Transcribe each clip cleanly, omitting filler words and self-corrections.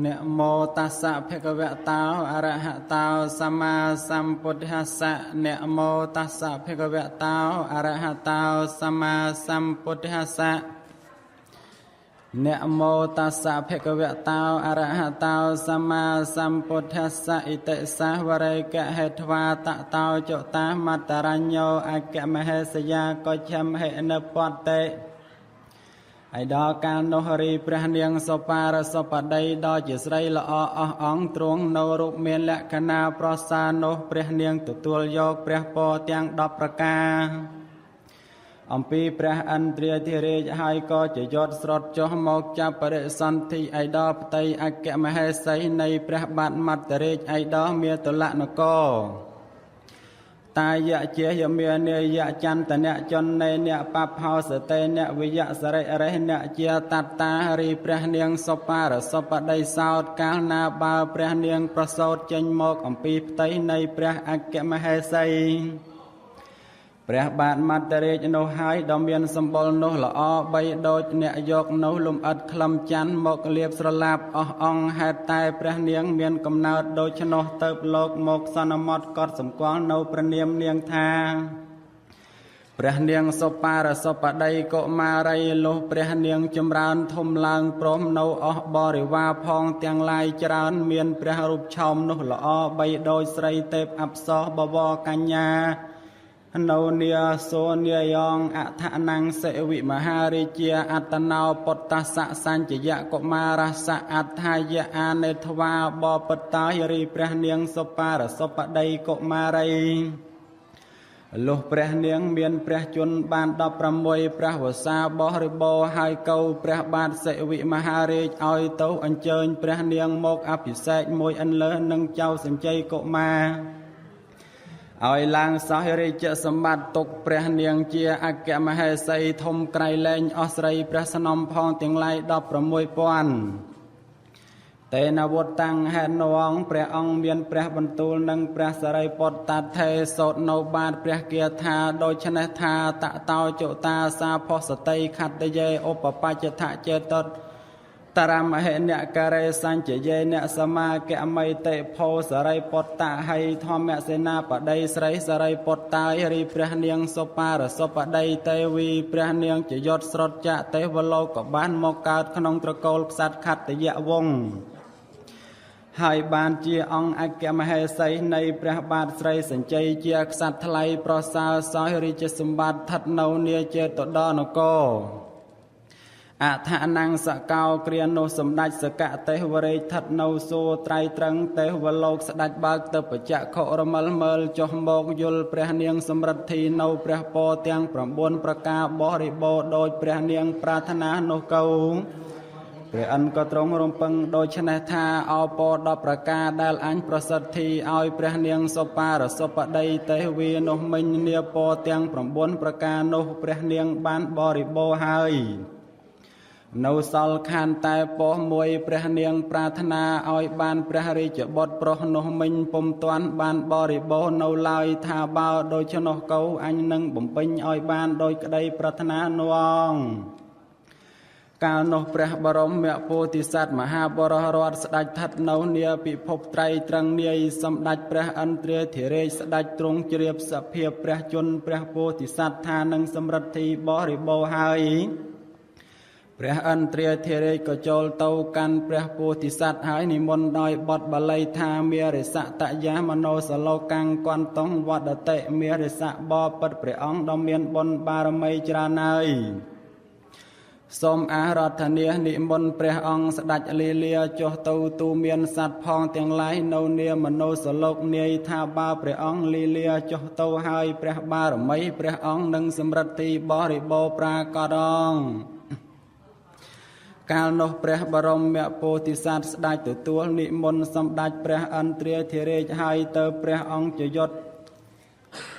นะโมตัสสะภะคะวะโตอะระหะโตสัมมาสัมพุทธัสสะนะโมตัสสะภะคะวะโตอะระหะโตสัมมาสัมพุทธัสสะนะโมตัสสะภะคะวะโตอะระหะโตสัมมาสัมพุทธัสสะอิติสาวะเรกะเหตวาตะโตจุตามัตตรัญโยอากะมเหสยาก็ชมเหนปตเตไอดอการโนหรีพระเนียงสปารสปไดดอจิสไรละออองตรงโนรุเมียนละคณาปรสาโนพระเนียงตุตัวโยกพระปอเตียงดอกประกาอมปีพระอันเตรียธิเรจให้ก็จะยอดสดจหมกจับปริสันติไอดอปไตอากะมเหไสในพระบาทมัตเตเรจไอดอเมียตุละนโกตายะเจียเมียเนยะจันตเนจนในเนปัปเฮาสเตเนวิยะสเรเรเนเจียตัตตารีพระเนียงสปารสปไดสาวดกาลนาบาพระเนียงประสดจันโมกอมปีไตในพระอากะมเหไสพระบาทมัตเตเรจโนหายดอมเมียนสมบูรณ์โนละอใบโดยเนยกโนลุมอัดคลำจันโมกเลียบสลาบองแหตตายพระเนียงเมียนกำเนิดโดยชนเติบโลกโมกสนมดกอดสมกวางโนประเนียมเนียงทาพระเนียงสปารสปไดก็มาไรโลพระเนียงจำรานทมลางพร้อมโนบริวาพองเตียงลายจรานเมียนพระรูปชมโนละอใบโดยไสรเตบอับซอบวกัญญาโนเนียโซเนียยองอัฐานังเสวิมหาริเจียอัตนาวปตัสสะสัญจยะกมารัสสะอัฏฐายะอาเนทวาบปตายรีพระเนียงสปารสปไดกมาไรลุพระเนียงเมียนพระจุนบานดอประมวยพระวสาบริโบหายเกาพระบาทเสวิมหาริจออยเต้าอัญเชิญพระเนียงโมกอภิเษกมวยอันเลนังเจ้าสัญใจกมาเอาลางสาเหริจสมบัติตกพระเนียงเจียอากะมเหไสทมไกรแลงอสไรพระสนมพองเตียงไลดอกประมวยปวนเตนวตังแหนวงพระองค์เมียนพระบรรทุลนังพระสไรปตตัดเทโสดโนบาทพระเกียรธาโดยชนะธาตะเตาโจตาสาพสติขัดเยโอปปัจจทะเจตตตารามเหเนการะสัญเจเยเนสมาเกอมัยเตโพสไรปตตาให้ทอมเมเสนาปไดสไรสไรปตตารีพระเนียงสปารสปไดเตวีพระเนียงจะยศสรจะเตวโลกบ้านมกาดขนงตระโกลสัตขัตยะวงให้บานเจียองอากะมเหไสในพระบาทไสรสัญใจเจียสัตทไลปรสาสอยริจสมบัติทัดเนาเนียเจตดอนโกอาทานังสกาวเกรียนโนสมดัจสกะเตวเรทัดโนโซไตรตรังเตวโลกสดัจบากเตปจักขรมลเมลจหมกยุลพระเนียงสมรทีโนพระปอเตียงประบวนประกาบริโบโดยพระเนียงปรารถนาโนเกาพระอันก็ตรงรมปังโดยชนะธาเอาปอดประกาดัลอันประสิทธิเอาพระเนียงสปารสปไดเตวีโนมินเนียปอเตียงประบวนประกาโนพระเนียงบานบริโบหายโนสลขันแต่ปอมวยพระเนียงปรารถนาอ้อยบานพระริจบดโปรโนมิงปมตวนบานบริโบโนลายทาบาวโดยชนกเกาอันนึงบ่มปิงอ้อยบานโดยกระไดปรารถนานวงกาโนพระบรมเมโพธิสัตว์มหาบรรอดสดัจทัดโนเนียปิภพไตรตรังเนียสมดัจพระอันเตรียเถเรสดัจตรงเจียบสเพียพระจุนพระโพธิสัตว์ทานังสมรติบริโบหายพระอันเตรียเทเรก็โจลเตากันพระโพธิสัตว์หายนิมนต์โดยบทบาลัยธาเมียริสะตะยามโนสโลกังกวนตงวัดเตเมียริสะบอปัดพระองค์ดอมเมียนบนบารมีจรานัยสมอารัธเนียนิมนต์พระองค์สดัจลีเลียโจเตาตูเมียนสัตว์พองเตียงไลโนเนียมโนสโลกเนียทาบาพระองค์ลีเลียโจเตาหายพระบารมีพระองค์นังสมรติบริโภปรากรองกาลโนพระบรมเมโพธิสัตว์สดัจตัวนิมนต์สมดัจพระอันเตรียเทเรจให้เตอพระองค์จะยศ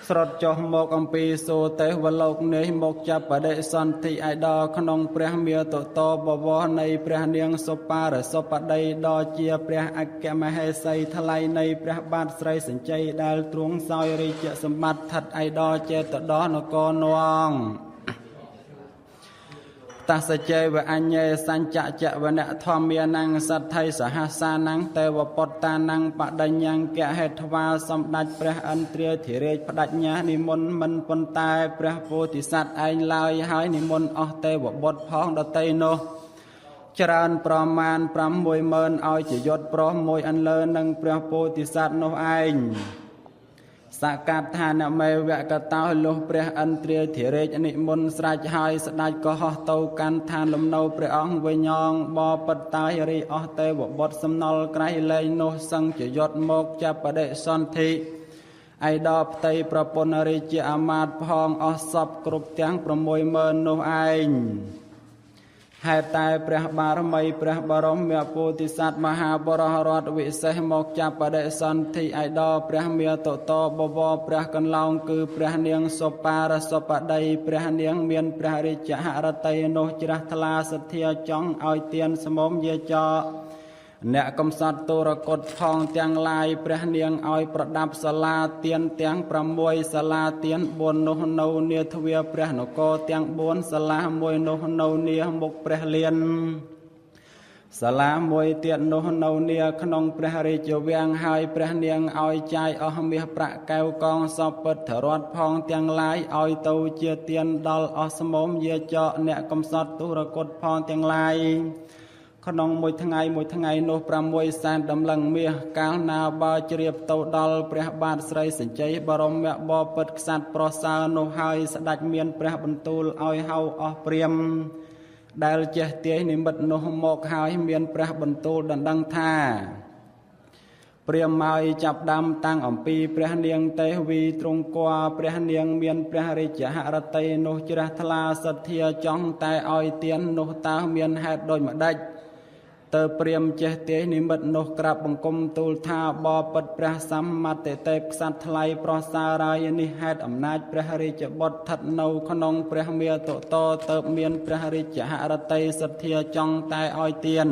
สรดจหมกอัมปีโซเตวโลกเนหมกจับประเดสันติไอดอขนงพระเมียโตโตบวรในพระเนียงสปารสปไดดอเจียพระอักแกมเหไสทลายในพระบาทไสรสัญใจดาลตรงซอยริจสมบัติทัดไอดอเจตดอนกนวง พ តាសចេវអញ្ញេសញ្ចចវនធម្មានង្សទ្ធិសហសានង្ទេវពុត្តានង្បដញ្ញង្គហេថ្វាសម្ដេចព្រះឥន្ទ្រាធិរាជបដញ្ញានិមន្តមិនប៉ុន្តែព្រះពោធិសត្វឯងឡើយហើយនិមន្តអស់ទេវបុត្រផងដតីនោះច្រើនប្រមាណ 60000 ឲ្យជាយុទ្ធប្រុសមួយអន្លើនឹងព្រះពោធិសត្វនោះឯងសកថានមេវកតោលុះព្រះឥន្ទ្រាធិរាជនិមន្តស្រេចហើយស្ដេចក៏ហោះទៅកាន់ឋានលំនៅព្រះអង្គវិញញងបបិតតាយរីអស់ទេវបុត្រសំណល់ក្រៃលែងនោះសឹងជាយុទ្ធមកចាប់បដិសន្ធិឯដល់ផ្ទៃប្រពន្ធរាជាអាមាត្យផងអស់សពគ្រប់ទាំង 60000 នោះឯងហេតុតែព្រះបារមីព្រះបរមពោធិសត្វមហាបរោះរតវិសេសមកចាប់បដិសន្ធិឯដល់ព្រះមាតុតបវរព្រះកន្លងគឺព្រះនាងសុបារសបតីព្រះនាងមានព្រះរាជហឫទ័យនោះជ្រះថ្លាសទ្ធាចង់ឲ្យទានសមុំយាចកអ្នកកំសត់ទុរគតផងទាំងឡាយព្រះនាងឲ្យប្រដាប់សាលាទានទាំង6សាលាទាន4នោះនៅនាទ្វារព្រះនគរទាំង4សាលាមួយនោះនៅនាមុខព្រះលានសាលាមួយទៀតនោះនៅនាក្នុងព្រះរាជវាំងហើយព្រះនាងឲ្យចាយអស់មាសប្រាក់កែវកងសពិទ្ធរតផងទាំងឡាយឲ្យទៅជាទានដល់អស់សមុំយាចកអ្នកកំសត់ទុរគតផងទាំងឡាយក្នុងមួយថ្ងៃនោះ6សែនតម្លឹងមាសកាលណាបើជ្រាបទៅដល់ព្រះបាទស្រីសញ្ជ័យបរមបពិតក្សត្រប្រសើរនោះហើយស្ដេចមានព្រះបន្ទូលឲ្យហៅអស់ព្រាហ្មណ៍ដែលចេះទាយនិមិត្តនោះមកហើយមានព្រះបន្ទូលដណ្ដឹងថាព្រាហ្មណ៍មកចាប់ដាំតាំងអំពីព្រះនាងទេវីទ្រង់គួរព្រះនាងមានព្រះរាជហឫទ័យនោះជ្រះថ្លាសទ្ធាចង់តែឲ្យទាននោះតើមានហេតុដូចម្ដេចតើព្រាហ្មណ៍ចេះទាយនិមិត្តនោះក្រាបបង្គំទូលថាបបិទ្ធព្រះសម្មាទិទេពក្សត្រថ្លៃប្រសើររាយនេះហេតុអំណាចព្រះរាជបុត្រស្ថិតនៅក្នុងព្រះមាតុតទើបមានព្រះរាជហឫទ័យសទ្ធាចង់តែឲ្យទាន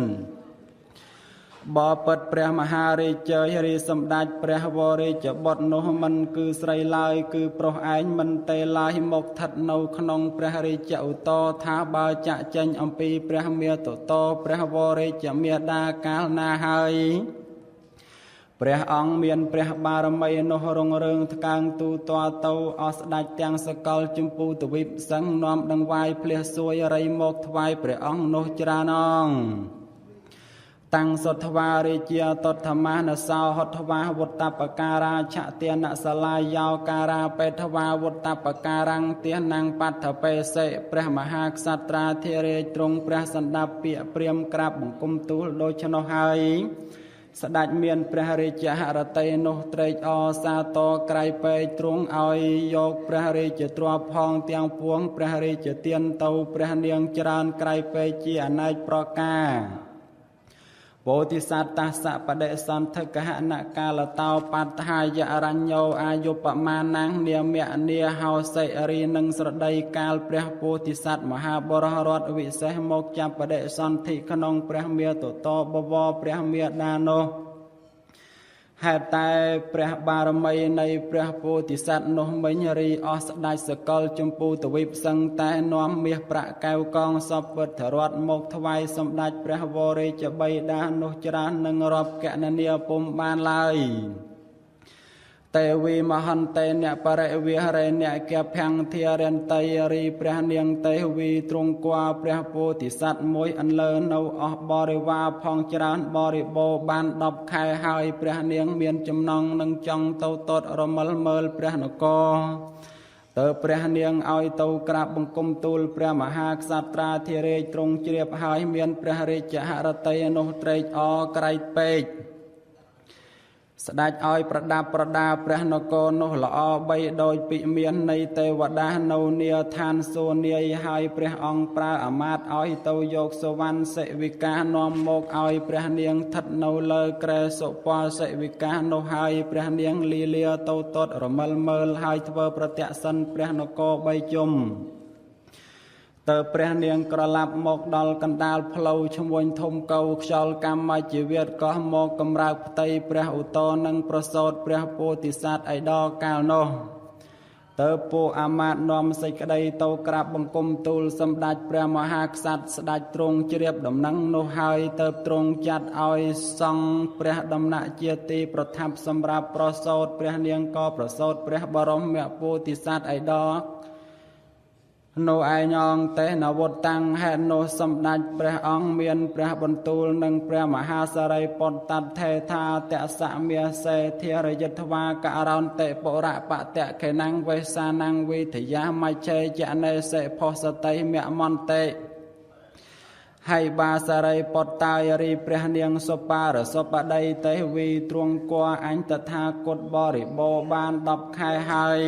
បបិទ្ធព្រះមហារាជរីសម្ដេចព្រះវររាជបុត្រនោះមិនគឺស្រីឡើយគឺប្រុសឯងមិនទេឡើយមកស្ថិតនៅក្នុងព្រះរាជឧត្តរថាបើចាក់ចេញអំពីព្រះមាតុតព្រះវររាជមាតាកាលណាហើយព្រះអង្គមានព្រះបារមីនោះរុងរឿងថ្កើងទូទាត់ទៅអស់ស្ដេចទាំងសកលជម្ពូទ្វីបសឹងនាំដង្វាយភ្លះសួយរីមកថ្វាយព្រះអង្គនោះច្រើនអង្គតាំងសុទ្ធវារាជាតតធមានសោហុទ្ធវាវុត្តបការាឆទានសាលាយោការាបេថវាវុត្តបការังទានងបដ្ឋបេសិព្រះមហាក្សត្រាធិរាជទ្រង់ព្រះសណ្ដាប់ពាក្យព្រាមក្រាបបង្គំទូលដូច្នោះហើយស្ដេចមានព្រះរាជហឫទ័យនោះត្រេកអរសាទរក្រៃពេកទ្រង់ឲ្យយកព្រះរាជទ្រព្យផងទាំងពួងព្រះរាជទានទៅព្រះនាងច្រើនក្រៃពេកជាអនេកប្រការពោធិសត្វតាសបដិសន្ធិកហនកាលតោបត្ហាយអរញ្ញោអាយុបមានាងនាមនាហោសិរីនឹងស្រដីកាលព្រះពោធិសត្វមហាបរោះរតវិសេសមកចាប់បដិសន្ធិក្នុងព្រះមាតុតបវរព្រះមាតានោះហេតុតែព្រះបារមីនៃព្រះពោធិសត្វនោះមិញរីអស់ស្ដេចសកលជម្ពូទ្វីបសឹងតែនាំមាសប្រាក់កែវកងសពវិទ្ធរតមកថ្វាយសម្ដេចព្រះវររាជបិតានោះច្រើននឹងរាប់កណនាពុំបានឡើយទេវីមហន្តេអ្នកបរិវិហរេអ្នកកភੰធារន្តយរីព្រះនាងទេវីទ្រង់គួរព្រះពោធិសត្វមួយអន្លើនៅអស់បរិវារផងច្រើនបរិបូរបាន10ខែហើយព្រះនាងមានចំណងនឹងចង់ទៅតតរមិលមើលព្រះនគរតើព្រះនាងឲ្យទៅក្រាបបង្គំទូលព្រះមហាក្សត្រាធិរាជទ្រង់ជ្រាបហើយមានព្រះរាជហឫទ័យនោះត្រេកអរក្រៃពេកស្ដេចឲ្យប្រដាប់ប្រដាព្រះនគរនោះល្អបីដោយពិមាននៃទេវតានៅនាឋានសួគ៌នាយហើយព្រះអង្គប្រើអាមាត្យឲ្យទៅយកសុវណ្ណសិវិកានាំមកឲ្យព្រះនាងស្ថិតនៅលើក្រែសុពលសិវិកានោះហើយព្រះនាងលីលាទៅតតរមិលមើលហើយធ្វើប្រទក្សិណព្រះនគរ3ជុំតើព្រះនាងក្រឡាប់មកដល់កណ្ដាលផ្លូវឈ្មួញធំកៅខ្យល់កម្មជីវិតកោះមកកំរើកផ្ទៃព្រះឧត្តរនិងប្រសូតព្រះពោធិសត្វឯដល់កាលនោះ เติบปูอามาตนอมใส่กระไดโตกราบบงกลมตูลสมดัดพระมหากษัตริย์สดัดตรงเจียบดำนังโนหายเติบตรงจัดอ้อยซองพระดำนักเจียตีประทับสำรับประโสดพระเนียงก็ประโสดพระบรมเมโพธิสัตว์ไอดอกโนไอยองเตนวตังแหโนสมดัดพระองเมียนพระบรรตูลนังพระมหาสไรปนตัดเทธาเตสะเมียเสเทียรยทวากะรอนเตประปะเตเขนังเวสานังวิทยาไม่เชจเนเสพสไตเมียมอนเตให้บาสไรปตายรีพระเนียงสปารสปไดเตวีตรวงกัวอันตถากตบริโบบานดับไข่หาย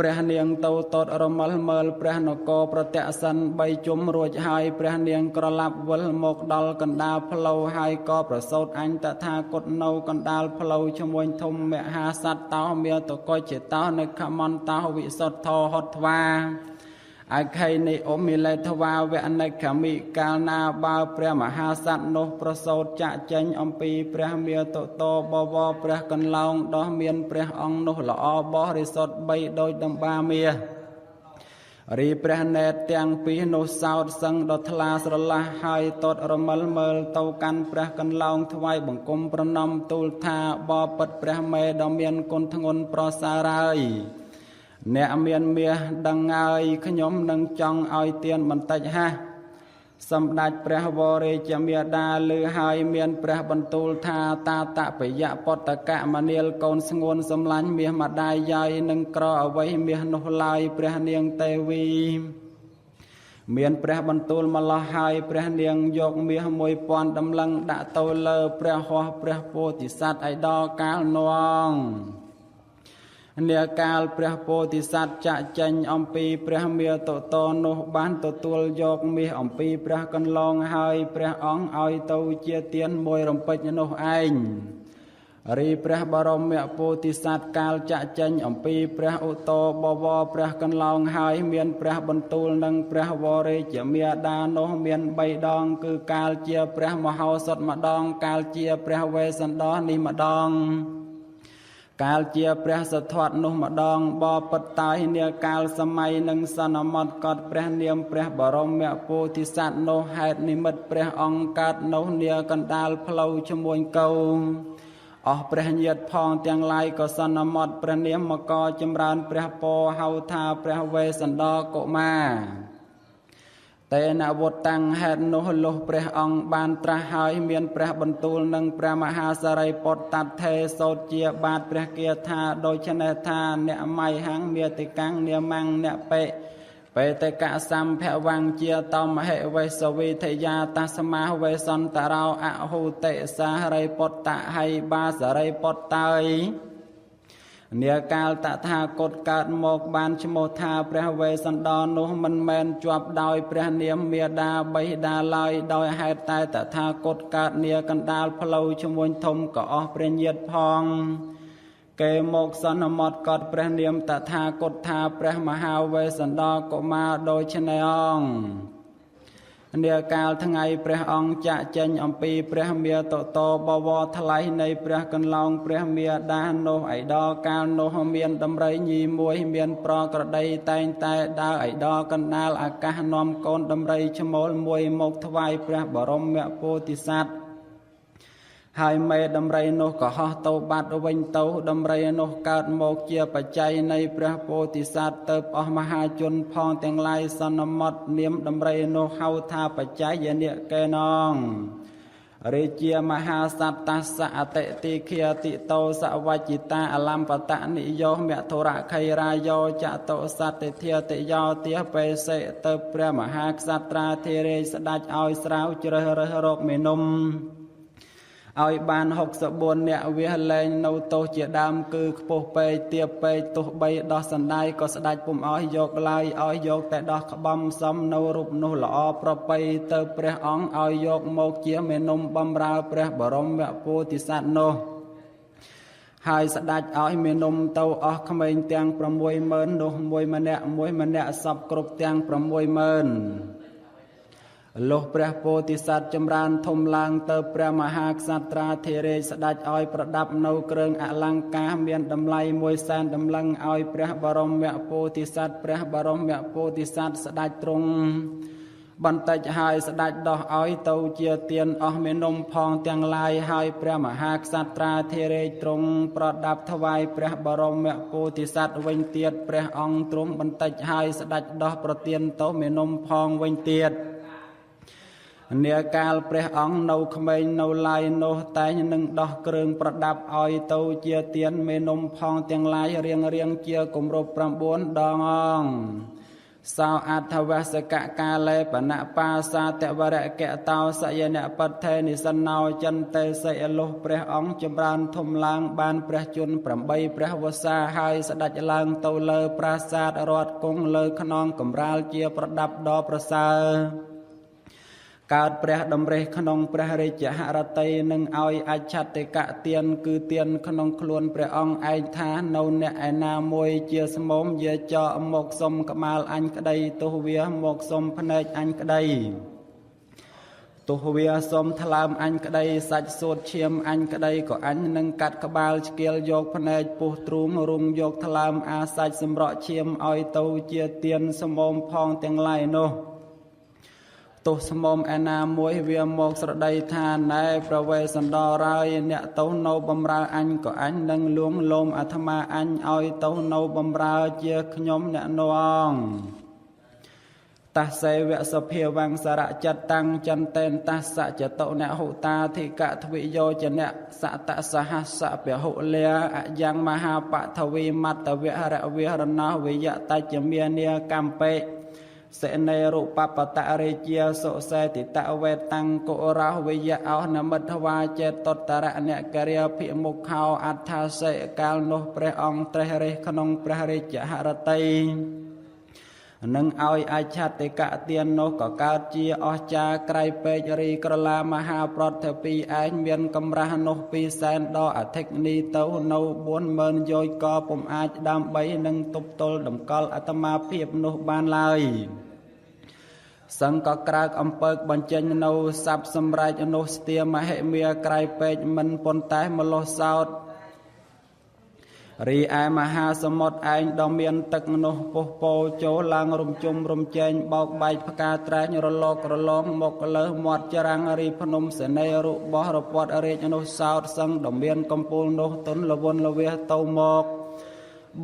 พระเนียงเตาตดรมลเมลพระนกประเตสันใบจุมรวจหายพระเนียงกระลับวลมกดลกันดาพลาวหายก็ประสดอันตถากตเนากันดาพลาวชมวยทมเมหาสัตเตาเมียตกอยเจตเตาในขมันเตาวิสดทอหดวาอาใครในอมิเลทวาเวอในขมิกาลนาบาพระมหาสัตโนประโสดจะเจงอมปีพระเมียโตโตบวพระกันลองดอเมียนพระองโนละอบริสดใบโดยดังบาเมียรีพระเนตเตียงปีโนสาวสังดทลาสระละหายตดรมลเมลเตากันพระกันลองถวายบังคมประนมตูลธาบอปัดพระเมดอเมียนคนทงนปรสารายเนเมียนเมียดังไงขยมนังจังเอาเตียนมันตัดฮะสำดัดพระวรจเมียดาลือหายเมียนพระบรรทุลธาตาตะปยะปตกะมเนียลกอนสงวนสำลันเมียมาได้ใหญ่นังกรอเอาไว้เมียนุลายพระเนียงเตวีเมียนพระบรรทุลมาลหายพระเนียงยกเมียมวยปอนดำลังดะโตเลอพระหัวพระโพธิสัตว์ไอดอกาลนวงเนียกาลพระโพธิสัตว์จะเจงอมปีพระเมียโตโตโนบ้านโตตัวโยกมีอมปีพระกันลองหายพระองเอาเตาเจียเตียนมวยรำเป็ดโนเองรีพระบรมเมโพธิสัตว์กาลจะเจงอมปีพระอุโตบวรพระกันลองหายเมียนพระบรรทุลนังพระวรเจเมียดาโนเมียนใบดองคือกาลเจียพระมหาสดมาดองกาลเจียพระเวสันดรนิมาดองกาลเจียพระสะทอดนุมาดองบอปตายเนียกาลสมัยนังสนมดกอดพระเนียมพระบรมเมโพธิสัตว์โนเหตุนิมิตพระองค์กาดโนเนียกันดาลพลาวชมวยเกาออกพระเนียดพองเตียงลายก็สนมดพระเนียมมกอจำรานพระโพเฮาธาพระเวสันดรกมาเตนวตังเหตุโนโลพระองค์บานตราหายเมียนพระบรรทุลนังพระมหาสไรปดตัดเทโสเจียบาทพระเกียรธาโดยชนะธาเนไมหังเมียติกังเนมังเนเปเตกะสัมภวังเจียตอมเหเวสวิทยาตัสมาเวสันตราวอหุเตสาไรปดตะให้บาสไรปดตายเนียกาลตถากตกาดโมกบานชโมธาพระเวสันดรนุมันแมนจวบดอยพระเนียมเมียดาใบดาลอยดอยให้ตายตถากตกาดเนียกันดาลพลาวชมวยทมก็ออกเปรียนเยียดพองเกโมกสนมดกอดพระเนียมตถากตธาพระมหาเวสันดรก็มาโดยชนองเนียกาลทั้งไงพระองค์จะเจงอมปีพระเมียโตโตบวรทลายในพระกันลองพระเมียดาโนไอดอกาลโนเมียนดำไรยีมวยเมียนปรกระไดแตงแต่ดาไอดอกันนาลอากาศนอมกนดำไรชโมลมวยมกทวายพระบรมเมโพธิสัตว์หายเมดำไรโนก็ฮอโตบัดวิญโตดำไรโนกาดโมกเจียปัจจัยในพระโพธิสัตว์เติบอมหาชนพองแต่งลายสนมดเนียมดำไรโนเฮาธาปัจจัยเนียแกนองเรเจียมหาสัตตัสสะเตติเคียติโตสวัจจิตาอลัมปตะนิโยเมโทระไครายโยจะโตสัตเตเทียติโยเตียเปเสเติบพระมหากษัตราเทเรสดัจเอาสราวเจริญโรคเมนุมเอาบาน64เนี่ยเวหเลงนูโตเจดามคือโปเปเตียเปตุใบดอกสันได้ก็สดายปุ่มอ้อยยกลายอ้อยยกแต่ดอกบำซ้ำนูรูปนูหล่อประไปเติบพระองอ้อยยกโมกเจียเมนุมบำราพระบรมโพธิสัตว์โนหายสดัดอ้อยเมนุมเตาออกขมิ้นเตียงประมวยเมินโนมวยมันเนะสับกรุบเตียงประมวยเมิน លោកព្រះពោធិសត្វចម្រើនធំឡើងទៅព្រះមហាក្សត្រាធិរាជស្ដេចឲ្យប្រដាប់នៅគ្រឿងអលង្ការមានតម្លៃ100,000តម្លឹងឲ្យព្រះបរមពោធិសត្វព្រះបរមពោធិសត្វស្ដេចទ្រង់បន្តិចហើយស្ដេចដោះឲ្យទៅជាទានអស់មេនំផងទាំងឡាយហើយព្រះមហាក្សត្រាធិរាជទ្រង់ប្រដាប់ថ្វាយព្រះបរមពោធិសត្វវិញទៀតព្រះអង្គទ្រង់បន្តិចហើយស្ដេចដោះប្រទានទៅមេនំផងវិញទៀតនាកាលព្រះអង្គនៅក្មេងនៅឡាយនោះតែងនឹងដោះគ្រឿងប្រដាប់ឲ្យទៅជាទានមេនំផងទាំងឡាយរៀងជាគម្រប់9 ដងសោអត្ថវសកកាលេបណបាសាតវរៈកតោសយនបដ្ឋេនិសណោចន្ទេសិអលុះព្រះអង្គចម្រើនធំឡើងបានព្រះជន្ម8ព្រះវស្សាហើយស្ដេចឡើងទៅលើប្រាសាទរតគង់លើខ្នងកំរាលជាប្រដាប់ដ៏ប្រសើរកើតព្រះតម្រេះក្នុងព្រះរាជហឫទ័យនឹងឲ្យអច្ឆតិកទានគឺទានក្នុងខ្លួនព្រះអង្គឯងថានៅអ្នកឯណាមួយជាស្មោមយាចកមកសុំក្បាលអញក្តីទោះវាមកសុំភ្នែកអញក្តីទោះវាសុំថ្លើមអញក្តីសាច់សួតឈាមអញក្តីក៏អញនឹងកាត់ក្បាលឆ្កៀលយកភ្នែកពុះទ្រូងរុំយកថ្លើមអាសាច់សម្រក់ឈាមឲ្យទៅជាទានស្មោមផងទាំងឡាយនោះទោះស្មុំឯណាមួយវាមកស្រដីថាណែប្រវេសន្តរាយអ្នកទៅនៅបំរើអញក៏អញនឹងលួងលោមអាត្មាអញឲ្យទៅនៅបំរើជាខ្ញុំអ្នកនោះអង្គតសេវៈសភាវង្សារៈចតាំងចន្ទេនតសចតុនហុតាធិកទ្វិយោចនៈសតសហសពហុលាអយ៉ាងមហាបថវីមត្តវរវិរណោវិយតច្ចមានាកម្មបេសេនេរូបបតរិជាសុសេតិតវេតាំងកុរោវិយអោនមិទ្ធវាចេតតរៈអ្នកករិយភិមុខោអដ្ឋាសេកាលនោះព្រះអង្គត្រេះរិះក្នុងព្រះរាជហឫទ័យនឹងឲ្យអច្ឆតិកទាននោះក៏កើតជាអស្ចារ្យក្រៃពេករីក្រឡាមហាប្រតិពីឯងមានកម្រាស់នោះ200,000ដល់អធិកនីទៅនៅ40,000យោជក៏ពុំអាចដើម្បីនឹងទប់ទល់តម្កល់អាត្មាភាពនោះបានឡើយសង្កក្រើកអំពើកបញ្ចេញនៅសັບសម្រេចនោះស្ទាមហិមាក្រៃពេកមិនប៉ុន្តែមលោះសោតរីឯមហាសមុទ្រឯងដ៏មានទឹកនោះពុះពោចូលឡើងរំជុំរំជែងបោកបែកផ្កាត្រែងរលករលងមកលើមាត់ច្រាំងរីភ្នំសេនេរបស់រពតរាជនោះសោតសឹងដ៏មានកំពូលនោះទុនលវនលវះទៅមក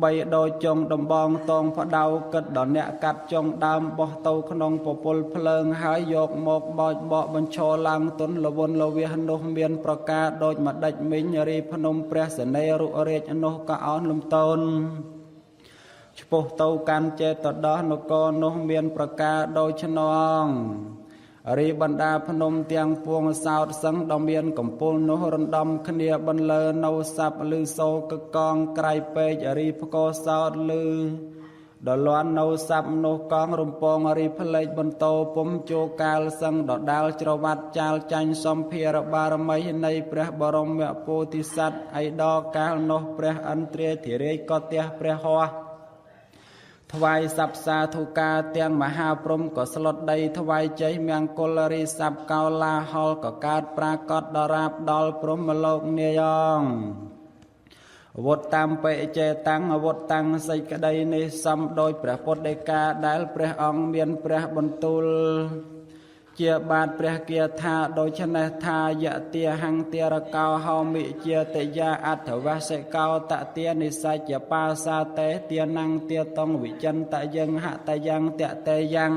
បីដោយចុងដំបងតងផ្ដៅគិតដល់អ្នកកាត់ចុងដើមបោះទៅក្នុងពពុលភ្លើងហើយយកមកបោចបកបញ្ឈរឡើងទុនលវនលវះនោះមានប្រការដូចម្ដេចមីងរីភ្នំព្រះសេនេរុរាជនោះក៏អោនលំតូនឆ្ពោះទៅកាន់ចេតដោះនគរនោះមានប្រការដូចឆ្នងរីបណ្ដាភ្នំទាំងពួងសោតសឹងដ៏មានកំពូលនោះរំដំគ្នាបន្លឺនៅសັບលឺសូកកងក្រៃពេករីផ្គរសោតលឺដល់លាន់នៅសັບនោះកងរំពងរីផ្លេចបន្តពុំជោកាលសឹងដដាលច្រវត្តចាលចាញ់សំភារបារមីនៃព្រះបរមពោធិសត្វឯដកាលនោះព្រះឥន្ទ្រាធិរាជក៏ទះព្រះហស្ថថ្វាយសព្ទសាធុការទាំងមហាព្រំក៏ស្លុតដីថ្វាយជ័យមង្គលរីស័ព្ទកោឡាហលក៏កើតប្រាកដដរាបដល់ព្រំលោកនាយងវុតតាមបេចេតាំងវុតតាំងសេចក្តីនេះសំដោយព្រះពុទ្ធដីកាដែលព្រះអង្គមានព្រះបន្ទូលជាបាទព្រះគាថាដូច្នេះថាយតិហង្ទារកោហោមិជាតយាអត្ថវសិកោតទានិសច្ចបាសាតេទានੰទាតងវិចិន្តយងហតយ៉ាងតតេយ៉ាង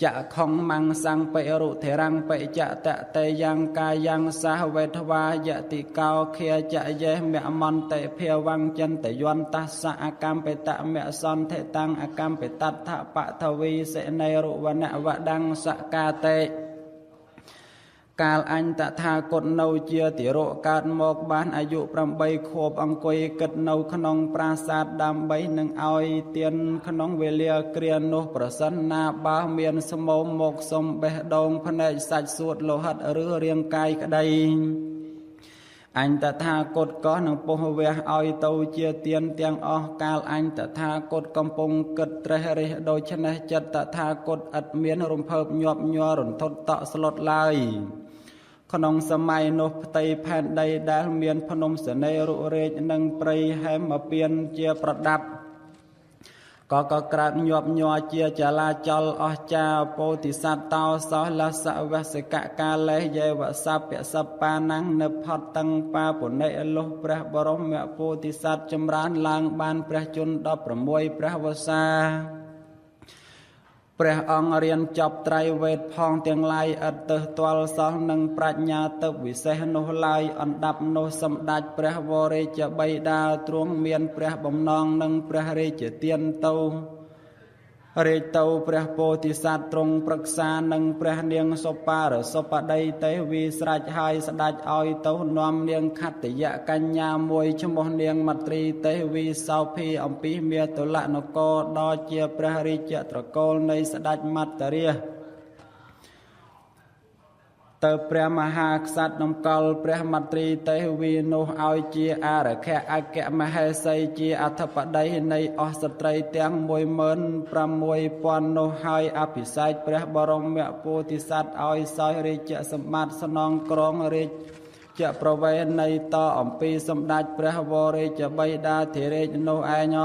ចខំមង្សង្បិរុធិរੰបិចតតេយ៉ាងកាយ៉ាងសហវេទវាយតិកោខេចយេមមន្តេភាវੰចន្តយន្តសអកម្មបេតមសន្ធិតាំងអកម្មបេតដ្ឋបថវីសេនេរុវនវដੰសកាតេកាលអញតថាគតនៅជាតិរៈកើតមកបានអាយុ8ខួបអង្គុយគិតនៅក្នុងប្រាសាទដើម្បីនឹងឲ្យទានក្នុងវេលាគ្រានោះប្រសិនណាបើមានស្មោមមកសុំបេះដូងភ្នែកសាច់សួតលោហិតឬរាងកាយក្តី អញតថាគតក៏នឹងពុះវះឲ្យទៅជាទៀនទាំងអស់កាលអញតថាគតកំពុងគិតត្រេះរិះដូច្នេះចិត្តតថាគតឥតមានរំភើបញាប់ញ័ររន្ធត់តក់ស្លុតឡើយក្នុងសម័យនោះផ្ទៃផែនដីដែលមានភ្នំសនេរុរេជនិងព្រៃហេមពៀនជាប្រដាប់ក៏ក្រើកញាប់ញ័រជាចលាចលអស្ចារ្យពោធិសត្វតោសោលសវសិកកាលេយេវសពសបាណੰនិផតតੰបាពុនិលុះព្រះបរមពោធិសត្វចម្រើនឡើងបានព្រះជន្ម16ព្រះវស្សាព្រះអង្គរៀនចប់ត្រៃវេទផងទាំងឡាយឥតទើសទាល់សោះនឹងប្រាជ្ញាទៅវិសេសនោះឡើយអណ្ដាប់នោះសម្ដេចព្រះវររាជបិតាទ្រង់មានព្រះបំណងនឹងព្រះរាជទានទៅរាជទៅព្រះពោធិសត្វទ្រង់ប្រឹក្សានឹងព្រះនាងសុបារសុបតីទេវីស្រេចហើយស្ដេចឲ្យទៅនាំនាងខត្តយកញ្ញាមួយឈ្មោះនាងមទ្រីទេវីសោភីអំពីមាតុលនគរដ៏ជាព្រះរាជត្រកូលនៃស្ដេចមត្តរាជទៅព្រះមហាក្សត្រនំកល់ព្រះមទ្រីទេវីនោះឲ្យជាអរខៈអគ្គមហេសីជាអធិបតីនៃអស់ស្ត្រីទាំង 16,000 នោះហើយអភិសេកព្រះបរមពោធិសត្វឲ្យសោយរាជសម្បត្តិស្នងគ្រងរាជប្រវេណីតអំពីសម្ដេចព្រះវររាជបិតាធិរាជនោះឯង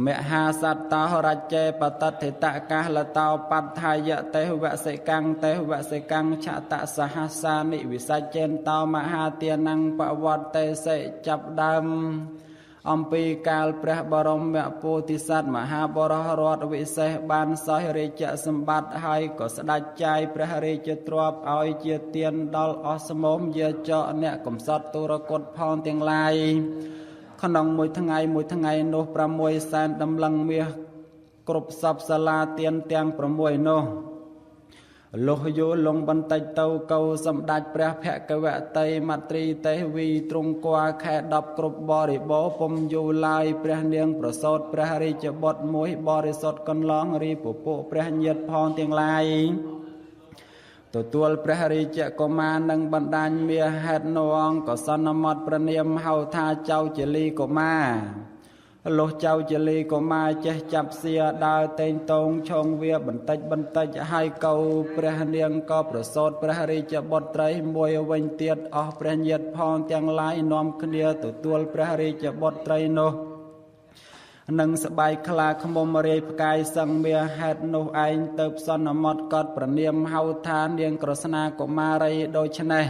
មហាសត្តោរច្ចេបតតិតកាលតោបត្ថាយទេវសិកាំងទេវសិកាំងឆតសហសានិវិសច្ចេនតោមហាទានੰបវត្តេសិចាប់ដើមអំពីកាលព្រះបរមពោធិសត្វមហាបរោះរដ្ឋវិសេសបានសោយរាជសម្បត្តិហើយក៏ស្ដេចចាយព្រះរាជទ្រព្យឲ្យជាទានដល់អស់សមមយាចកអ្នកកំសត់ទុរគតផងទាំងឡាយក្នុងមួយថ្ងៃនោះ6សែនដំឡឹងមាសគ្រប់សពសាលាទានទាំង6នោះលុះយូរលងបន្តិចទៅកៅសម្ដេចព្រះភគវតីមទ្រីទេវីទ្រង់គួរខែ10គ្រប់បរិបូរពុំយូរឡើយព្រះនាងប្រសូតព្រះរាជបុត្រមួយបរិសុទ្ធកន្លងរីពពួកព្រះញាតិផងទាំងឡាយទទួលព្រះរាជកុមារនិងបណ្ដាញមាហេតុនោះអង្គក៏សន្មតព្រះនាមហៅថាចៅជលីកុមារលុះចៅជលីកុមារចេះចាប់សៀដើរតេងតងឆងវាបន្តិចហើយកៅព្រះនាងក៏ប្រសូតព្រះរាជបុត្រីមួយវិញទៀតអស់ព្រះញាតិផងទាំងឡាយនាំគ្នាទទួលព្រះរាជបុត្រីនោះនឹងស្បែកខ្លាខ្មុំរាយផ្កាយសឹងមាហេតុនោះឯងទៅសន្មតកត់ប្រនាមហៅថានាងក្រស្នាកុមារីដូច្នេះ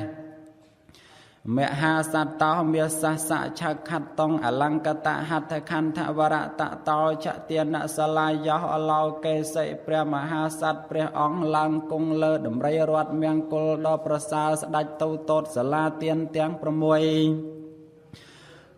មហាសត្តោមាសសៈឆខត្តងអលង្កតហត្ថខន្ធវរតតោចទានសលាយោអឡោកេសិព្រះមហាសត្វព្រះអង្គឡើងគង់លើដំរីរតមង្គលដ៏ប្រសើរស្ដេចទៅតតសាលាទានទាំង6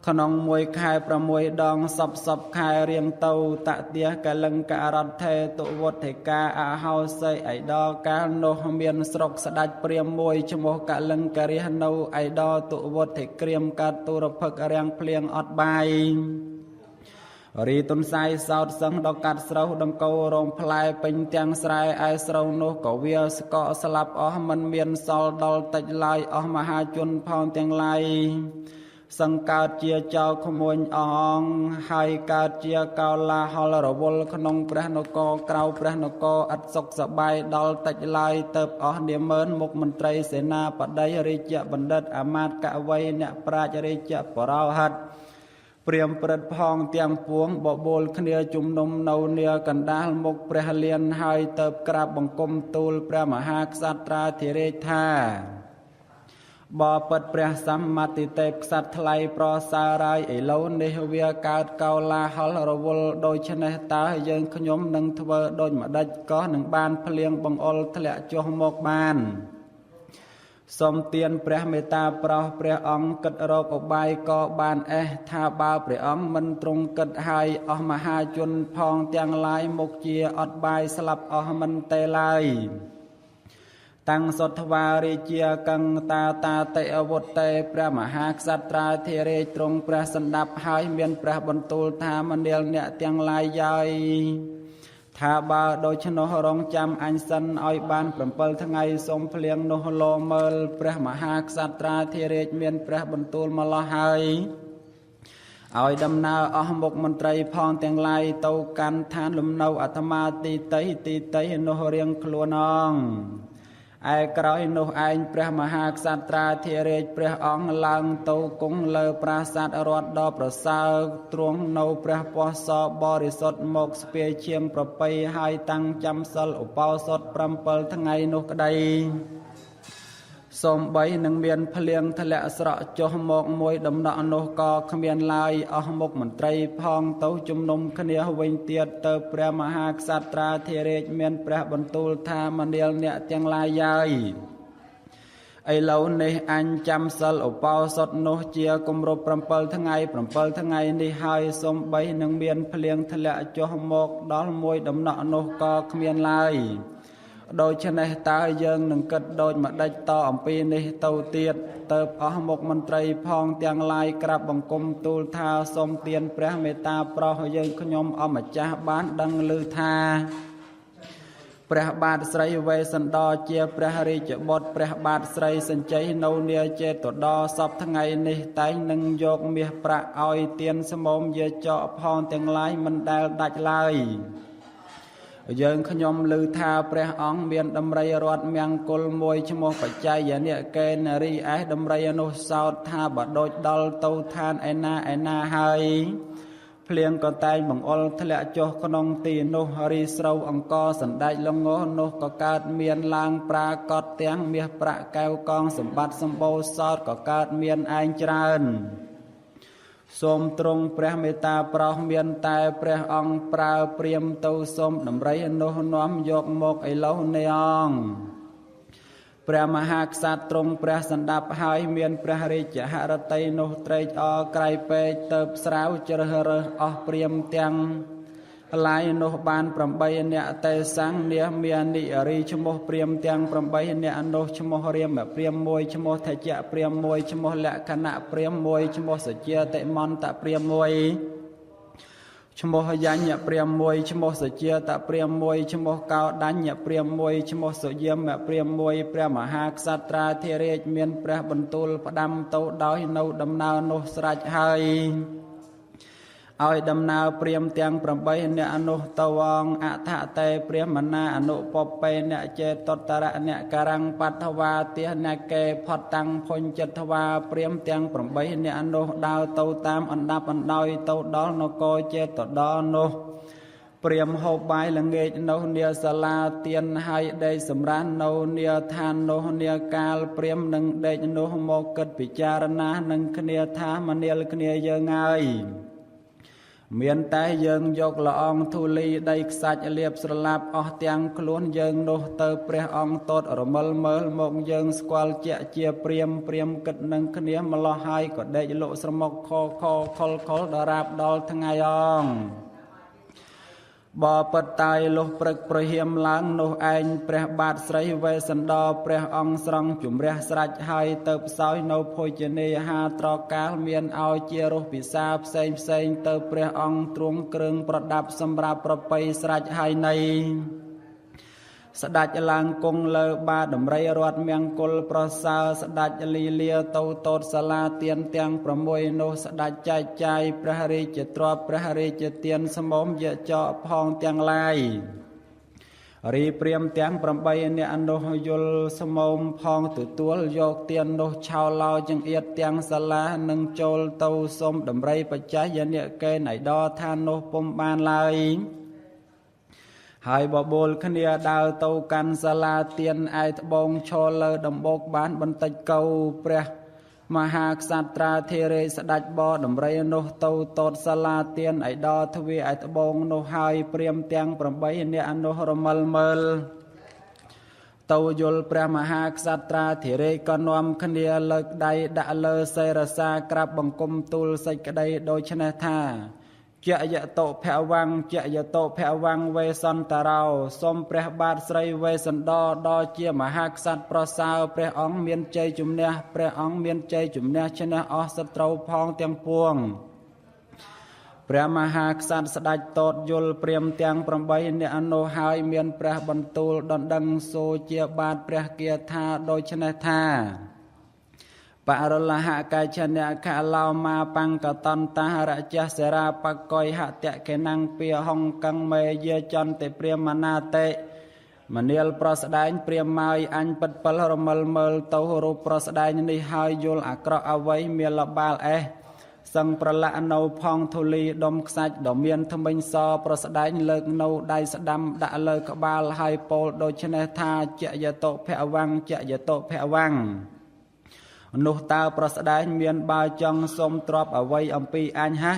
ក្នុងមួយខែ6ដងសពខែរៀងទៅតទាកលង្ករថេទុវុទ្ធិកាអហោសិឯដកាលនោះមានស្រុកស្ដេចព្រាហ្មណ៍មួយឈ្មោះកលង្ករិះនៅឯដទុវុទ្ធិក្រៀមកាត់ទុរភឹករាំងភ្លៀងអត់បាយរីទុនសាយសោតសឹងដល់កាត់ស្រូវដង្កូវរងផ្លែពេញទាំងស្រែឯស្រូវនោះក៏វាស្កកស្លាប់អស់មិនមានសល់ដល់តិចឡើយអស់មហាជនផងទាំងឡាយសង្កើតជាចៅក្មួយអងហើយកើតជាកោឡាហលរវល់ក្នុងព្រះនគរក្រៅព្រះនគរឥតសុខសប្បាយដល់តិចឡើយទៅអស់នាម៉ឺនមុខមន្ត្រីសេនាបតីរាជបណ្ឌិតអាមាត្យកវីអ្នកប្រាជ្ញរាជបរោហិតព្រាមព្រឹត្តផងទាំងពួងបបួលគ្នាជំនុំនៅនាកណ្ដាលមុខព្រះលានហើយទៅក្រាបបង្គំទូលព្រះមហាក្សត្រាធិរាជថាបបិទ្ធព្រះសម្មាទិទេពក្សត្រថ្លៃប្រសើរហើយឥឡូវនេះវាកើតកោឡាហលរវល់ដូច្នេះតើយើងខ្ញុំនឹងធ្វើដូចម្ដេចក៏នឹងបានភ្លៀងបង្អុលធ្លាក់ចុះមកបានសូមទានព្រះមេត្តាប្រោសព្រះអង្គគិតរកឧបាយក៏បានថាបើព្រះអង្គមិនទ្រង់គិតហើយអស់មហាជនផងទាំងឡាយមុខជាអត់បាយស្លាប់អស់មិនទេឡើយតាំងសត្វារាជាកੰតាតិអវុតេព្រះមហាក្សត្រាធិរាជទ្រង់ព្រះសណ្ដាប់ហើយមានព្រះបន្ទូលថាមនាលអ្នកទាំងឡាយយាយ ថាបើដូច្នោះរងចាំអញសិនឲ្យបាន7ថ្ងៃសូមភ្លៀងនោះលោមើលព្រះមហាក្សត្រាធិរាជមានព្រះបន្ទូលម្លោះហើយឲ្យដំណើរអស់មុខមន្ត្រីផងទាំងឡាយទៅកាន់ឋានលំនៅអាត្មាទីតីនោះរៀងខ្លួនអងឯក្រោយនោះឯងព្រះមហាក្សត្រាធិរាជព្រះអង្គឡើងទៅគង់លើប្រាសាទរដ្ឋដ៏ប្រសើរទ្រង់នៅព្រះពស្សបរិសុទ្ធមកស្ពាយឈាមប្រពៃហើយតាំងចាំសិលឧបោសថ7ថ្ងៃនោះក្តីសូម្បីនឹងមានភ្លៀងធ្លាក់ស្រក់ចុះមកមួយដំណក់នោះក៏គ្មានឡើយអស់មុខមន្ត្រីផងទៅជំនុំគ្នាវិញទៀតទៅព្រះមហាក្សត្រាធិរាជមានព្រះបន្ទូលថាមនាលអ្នកទាំងឡាយហើយឥឡូវនេះអញចាំសិលឧបោសថនោះជាគម្រប់7ថ្ងៃនេះហើយសូម្បីនឹងមានភ្លៀងធ្លាក់ចុះមកដល់មួយដំណក់នោះក៏គ្មានឡើយដូច្នេះតើយើងនឹងគិតដូចម្ដេចតអំពីនេះទៅទៀតទៅអស់មុខមន្ត្រីផងទាំងឡាយក្រាបបង្គំទូលថាសូមទានព្រះមេត្តាប្រោសយើងខ្ញុំអម្ចាស់បានដឹងឮថាព្រះបាទស្រីវេស្សន្តរជាព្រះរាជបុត្រព្រះបាទស្រីសញ្ជ័យនៅនាចេតដរសពថ្ងៃនេះតែងនឹងយកមាសប្រាក់ឲ្យទានស្មោមយាចកផងទាំងឡាយមិនដែលដាច់ឡើយយើងខ្ញុំឮថាព្រះអង្គមានដំរីរត់មង្គលមួយឈ្មោះបច្ច័យនកេនរីឯដំរីនោះសោតថាបើដូចដល់ទៅឋានឯណាហើយភ្លៀងក៏តែងបង្អុលធ្លាក់ចុះក្នុងទីនោះរីស្រូវអង្គសណ្ដែកល្ងនោះក៏កើតមានឡើងប្រាកដទាំងមាសប្រាក់កែវកងសម្បត្តិសម្បូរសោតក៏កើតមានឯងច្រើនសូមទ្រង់ព្រះមេត្តាប្រោសមានតែព្រះអង្គប្រើព្រាមទៅសូមដំរីនោះនាំយកមកឥឡូវនេះអង្គព្រះមហាក្សត្រទ្រង់ព្រះសណ្ដាប់ហើយមានព្រះរាជហឫទ័យនោះត្រេកអរក្រៃពេកទៅស្រាវជ្រើសរើសអស់ព្រាមទាំងឡាយនោះបាន8នាក់តេសាំងនាមាននិរីឈ្មោះព្រាមទាំង8នាក់នោះឈ្មោះរាមព្រាមមួយឈ្មោះថច្ចៈព្រាមមួយឈ្មោះលក្ខណៈព្រាមមួយឈ្មោះសជាតិមន្តព្រាមមួយឈ្មោះយញ្ញព្រាមមួយឈ្មោះសជាតព្រាមមួយឈ្មោះកោដញ្ញព្រាមមួយឈ្មោះសុយាមព្រាមមួយព្រះមហាក្សត្រាធិរាជមានព្រះបន្ទូលផ្ដាំទៅដោយនៅដំណើរនោះស្រេចហើយឲ្យដំណើរព្រាមទាំង8អ្នកនោះទៅវងអថតេព្រាមណាអនុពបេអ្នកចេតតរៈអ្នកការាំងបតវ៉ាទាអ្នកកេផតតាំងភុញ្ចិតវ៉ាព្រាមទាំង8អ្នកនោះដើរទៅតាមអណ្ដាប់អណ្ដោយទៅដល់នគរចេតដរនោះព្រាមហូបបាយល្ងាចនោះនាសាលាទៀនហើយដេកសម្រាននៅនាឋាននោះនាកាលព្រាមនឹងដេកនោះមកគិតពិចារណានឹងគ្នាថាមនាលគ្នាយើងហើយមានតែយើងយកល្អងធូលីដីខ្សាច់លាបស្រឡាប់អស់ទាំងខ្លួនយើងនោះទៅព្រះអង្គតតរមិលមើលមកយើងស្គាល់ជាជាព្រាមគិតនឹងគ្នាម្លោះហើយក៏ដេកលក់ស្រមុកខលដល់រាបដល់ថ្ងៃអង្គបបិតតាយលុះព្រឹកប្រហៀមឡើងនោះឯងព្រះបាទស្រីវេស្សន្តរព្រះអង្គស្រង់ជំរះស្រេចហើយទៅផ្សោយនៅភោជនីយអាហារត្រកាលមានឲ្យជារសពិសាផ្សេងទៅព្រះអង្គទ្រង់គ្រឿងប្រដាប់សម្រាប់ប្រពៃស្រេចហើយនៃស្ដេចឡើងគង់លើបាដំរីរត់មង្គលប្រសើរស្ដេចលីលាទៅតូតសាលាទៀនទាំង6នោះស្ដេចចែកចាយព្រះរាជទ្រព្យព្រះរាជទានស្មោមយចកផងទាំងឡាយរីព្រាមទាំង8អ្នកនោះយល់ស្មោមផងទទួលយកទាននោះឆោឡោចង្អៀតទាំងសាលានឹងចូលទៅសុំដំរីបច្ច័យនកេណៃដឋាននោះពុំបានឡើយហើយបបូលគ្នាដើរទៅកាន់សាលាទៀនឯត្បូងឈរលើដំបូកបានបន្តិចកៅព្រះមហាក្សត្រាធិរាជស្ដេចបដំរីនោះទៅតតសាលាទៀនឯដទ្វាឯត្បូងនោះហើយព្រាមទាំង8អ្នកនោះរមិលមើលទៅយល់ព្រះមហាក្សត្រាធិរាជក៏នាំគ្នាលើកដៃដាក់លើសេរសាក្រាបបង្គំទូលសេចក្តីដូច្នេះថាជាយតោភវង្សវេសន្តរោសូមព្រះបាទស្រីវេស្សន្តរដ៏ជាមហាក្សត្រប្រសើរព្រះអង្គមានជ័យជំនះឈ្នះអស់សត្រូវផងទាំងពួង ព្រះមហាក្សត្រស្ដេចតតយល់ព្រាហ្មណ៍ទាំង8អ្នកនោះហើយមានព្រះបន្ទូលដណ្ដឹងសូជាបាទព្រះគាថាដូច្នេះថាបរលហកច្ឆនៈខឡោមាបង្កតន្តរជៈសេរាបកយហតៈកេណੰពីហង្កੰមេយាចន្តិព្រាមណាតិមនាលប្រស្ដែងព្រាមម៉ាយអញពិតពិលរមិលមើលទៅរូបប្រស្ដែងនេះហើយយល់អាក្រក់អ្វីមានលបាលអេះសឹងប្រឡាក់នៅផងធូលីដុំខ្សាច់ដ៏មានថ្មិញសប្រស្ដែងលើកនៅដៃស្ដាំដាក់លើក្បាលហើយពោលដូច្នេះថាចយតោភវੰចយតោភវੰនោះតើប្រស្ដែងមានបើចង់សុំទ្រពអ្វីអំពីអញហះ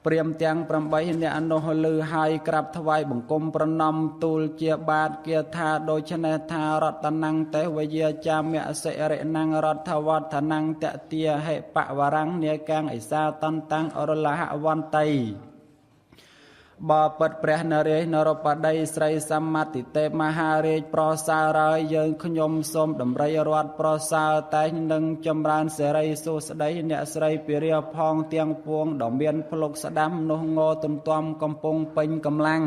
ព្រាហ្មណ៍ទាំង8អ្នកនោះលឺហើយក្រាបថ្វាយបង្គំប្រណម្យទូលជាបាទគាថាដូច្នេះថារតនੰទេវយាចាមៈសិរិណੰរដ្ឋវត្តនੰតទាហេបវរੰនាកាំងឥសាតន្តੰអរលហវន្តីបបិទ្ធព្រះនរេនរបតីស្រីសម្មតិទេពមហារាជប្រសើរហើយយើងខ្ញុំសូមដំរីរតប្រសើរតែនឹងចម្រើនសេរីសុស្ដីអ្នកស្រីពិរិយផងទាំងពួងដ៏មានភ្លុកស្ដាំនោះងទន្ទំកំពុងពេញកម្លាំង